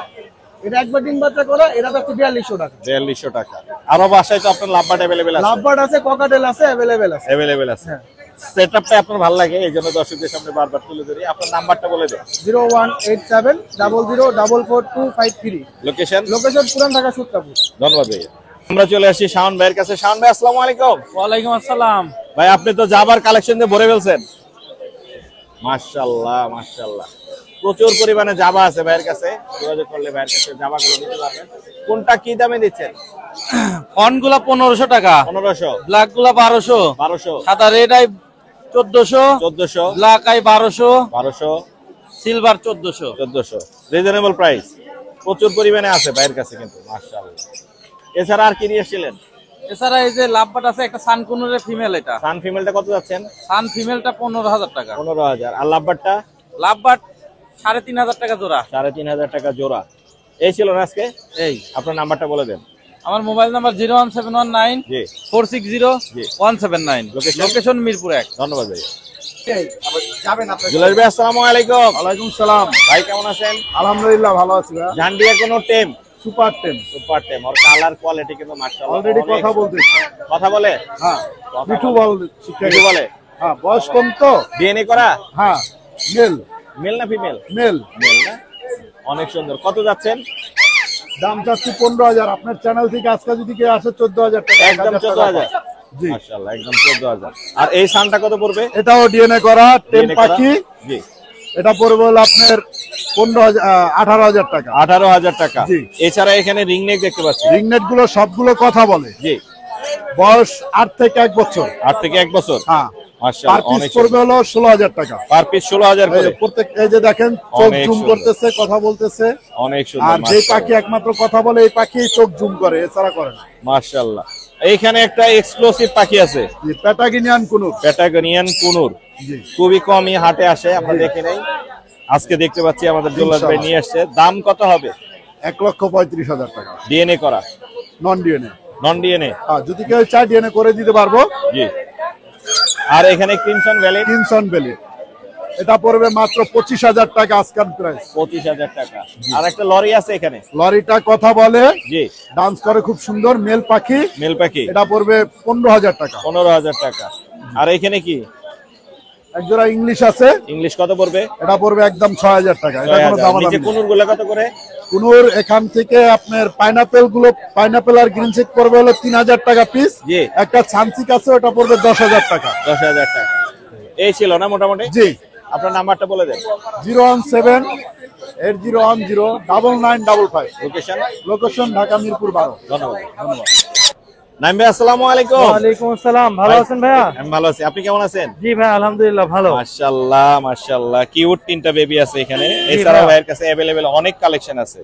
এটা একবার ডিম বাচ্চা করা, এটা যাচ্ছে 4200 টাকা। 4200 টাকা। আরো বাসায় তো আপনার লাভবার্ড अवेलेबल আছে। লাভবার্ড আছে, ককাটেল আছে, अवेलेबल আছে। अवेलेबल আছে। সেটআপটা আপনার ভালো লাগে, এইজন্য দর্শকদের সামনে বারবার তুলে ধরি। আপনার নাম্বারটা বলে দেন। 01870042253। লোকেশন? লোকেশন পুরান ঢাকা সূত্রাপুর। ধন্যবাদ ভাইয়া। আমরা চলে আসি শাওন ভাইয়ের কাছে। শাওন ভাই আসসালামু আলাইকুম। ওয়ালাইকুম আসসালাম। ভাই আপনি তো জাবার কালেকশন দিয়ে ভরে ফেলছেন। মাশাআল্লাহ মাশাআল্লাহ। প্রচুর পরিমাণে জাবা আছে ভাইয়ের কাছে। যোগাযোগ করলে ভাইয়ের কাছে জাবাগুলো নিতে পারবেন। কোনটা কি দামে দিচ্ছেন? ফন্ট গুলা 1500 টাকা, 1500, ব্ল্যাক গুলা 1200, 1200, সাদা red eye 1400, 1400, black eye 1200, 1200, silver 1400। 1400। Reasonable price. প্রচুর পরিমাণে আছে ভাইয়ের কাছে কিন্তু মাশাআল্লাহ। এছাড়া আর কি নিয়ে এসেছিলেন? এছাড়া এই যে লাভবাট আছে একটা সানকুনুরের ফিমেল, এটা সান ফিমেলটা কত যাচ্ছেন? সান ফিমেলটা 15000 টাকা, 15000। আর লাভবারটা? লাভবাট 3500 টাকা জোড়া। 3500 টাকা জোড়া। এই ছিল না আজকে? এই আপনার নাম্বারটা বলে দেন। আমার মোবাইল নাম্বার 01719 জি 460 জি। 179। লোকেশন? লোকেশন মিরপুর 1। ধন্যবাদ ভাইয়া। যাবেন আপনি? জুলাইর ভাই আসসালামু আলাইকুম। ওয়ালাইকুম সালাম। ভাই কেমন আছেন? আলহামদুলিল্লাহ ভালো আছি ভাই। জান্ডিয়া কোনো টেম? Super ten. সুপার টেম। আর কালার কোয়ালিটি কিন্তু মাশাআল্লাহ। অলরেডি অনেক কথা বলতেছি। কথা বলে? হ্যাঁ, কথা মিঠু বলে। বল শিক্ষা মিঠু বলে? হ্যাঁ, বয়স কম তো। ডিএনএ করা? হ্যাঁ, মেল। মেল না ফিমেল? মেল। মেল না? অনেক সুন্দর। কত যাচ্ছেন? দাম চাচ্ছি 15000। আপনার চ্যানেল থেকে আজকে যদি কেউ আসে 14000 টাকা। একদম 14000। জি। মাশাআল্লাহ একদম 14000। আর এই সানটা কত পড়বে? এটাও ডিএনএ করা টেম DNA করা? পাখি। জি। এটা পড়বে হলো আপনার 18000 টাকা। 18000 টাকা। জি। এছাড়া এখানে রিং নেক দেখতে পাচ্ছি। রিংনেট গুলো সবগুলো কথা বলে। জি। বয়স 8 থেকে 1 বছর। 8 থেকে 1 বছর। হ্যাঁ, পার মাশাআল্লাহ পিস অনেক পড়বে হলো 16000 টাকা। পার পিস 16000 এই করে। যে প্রত্যেক, এই যে দেখেন চোখ অনেক জুম সুন্দর। করতেছে, কথা বলতেছে। অনেক আর সুন্দর। যে পাখি একমাত্র কথা বলে এই পাখি চোখ জুম করে, এছাড়া করে না। মাশাআল্লাহ। এইখানে একটা এক্সক্লুসিভ পাখি আছে, জি, প্যাটাগিনিয়ান কুনুর। প্যাটাগনিয়ান কুনুর। জি। খুবই কমই হাটে আসে, আমরা দেখি নাই, আজকে দেখতে পাচ্ছি আমাদের জুলাস ভাই নিয়ে আসছে। দাম কত হবে? 1,35,000 টাকা। ডিএনএ করা? Non DNA. Non DNA? যদি কেউ চায় ডিএনএ করে দিতে পারবো। জি। আর এখানে ক্রিমসন ভ্যালি? কিনসন বেলি, এটা পড়বে মাত্র 25000 টাকা আজকাল প্রাইস। 25000 টাকা। আর একটা লরি আছে এখানে? লরিটা কথা বলে, জি। ডান্স করে খুব সুন্দর, মেল পাখি। মেল পাখি? এটা পড়বে 15000 টাকা। 15000 টাকা। আর এখানে কি? একজোড়া ইংলিশ আছে। ইংলিশ কত পড়বে? এটা পড়বে একদম 6000 টাকা। এটা কোনো 6000। দাম নিচে না। কুনুর গুলো কত করে? কুনুর এখান থেকে আপনার পাইনাপেল গুলো, পাইনাপেল আর গ্রিন চেক পড়বে হলো 3000 টাকা পিস। জি। একটা ছানসিক আছে, ওটা পড়বে 10000 টাকা। 10000 টাকা। এই ছিল না মোটামুটি? জি। আপনার নাম্বারটা বলে দেন। 01780109955। লোকেশন? লোকেশন ঢাকা মিরপুর 12। ধন্যবাদ। ধন্যবাদ। নাইম ভাই আসসালামু আলাইকুম। ওয়ালাইকুম আসসালাম, ভালো আছেন ভাইয়া? আমি ভালো আছি, আপনি কেমন আছেন? জি ভাই আলহামদুলিল্লাহ ভালো। মাশাআল্লাহ মাশাআল্লাহ, কিউট তিনটা বেবি আছে এখানে। এছাড়াও ভাইয়ের কাছে अवेलेबल অনেক কালেকশন আছে।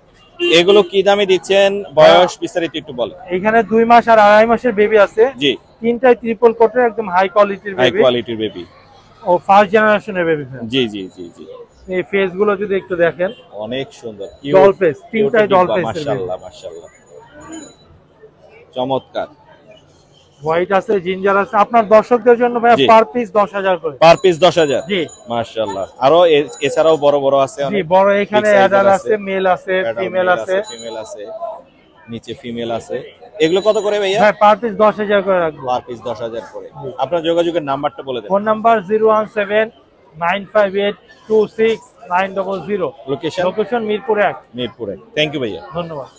এগুলো কি দামে দিচ্ছেন, বয়স বিস্তারিত একটু বলেন। এখানে 2 মাস আর 2.5 মাসের বেবি আছে। জি, তিনটাই ট্রিপল কোটের একদম হাই কোয়ালিটির হাই বেবি কোয়ালিটির বেবি। ও ফার্স্ট জেনারেশনের বেবি। জি জি জি জি, এই ফেস গুলো যদি একটু দেখেন, অনেক সুন্দর ডল ফেস, তিনটাই ডল ফেস। মাশাআল্লাহ মাশাআল্লাহ, চমৎকার। হোয়াইট আছে, জিঞ্জার আছে। আপনার দর্শকদের জন্য ভাই জি। পার পিস 10,000 করে। Per piece 10,000। জি মাশাআল্লাহ। আরো এছাড়াও বড় বড় আছে জি, অনেক। বড় এখানে Big size অ্যাডাল এর আছে, মেল আছে, ফিমেল আছে। ফিমেল আছে, নিচে ফিমেল আছে। এগুলো কত করে ভাইয়া? ভাই পার পিস 10,000 করে রাখবো। পার পিস 10,000 করে। আপনার যোগাযোগের নাম্বারটা বলে দেন। Phone number 017-958-26900। Location location Mirpur 1। মিরপুরে। থ্যাংক ইউ ভাইয়া। ধন্যবাদ।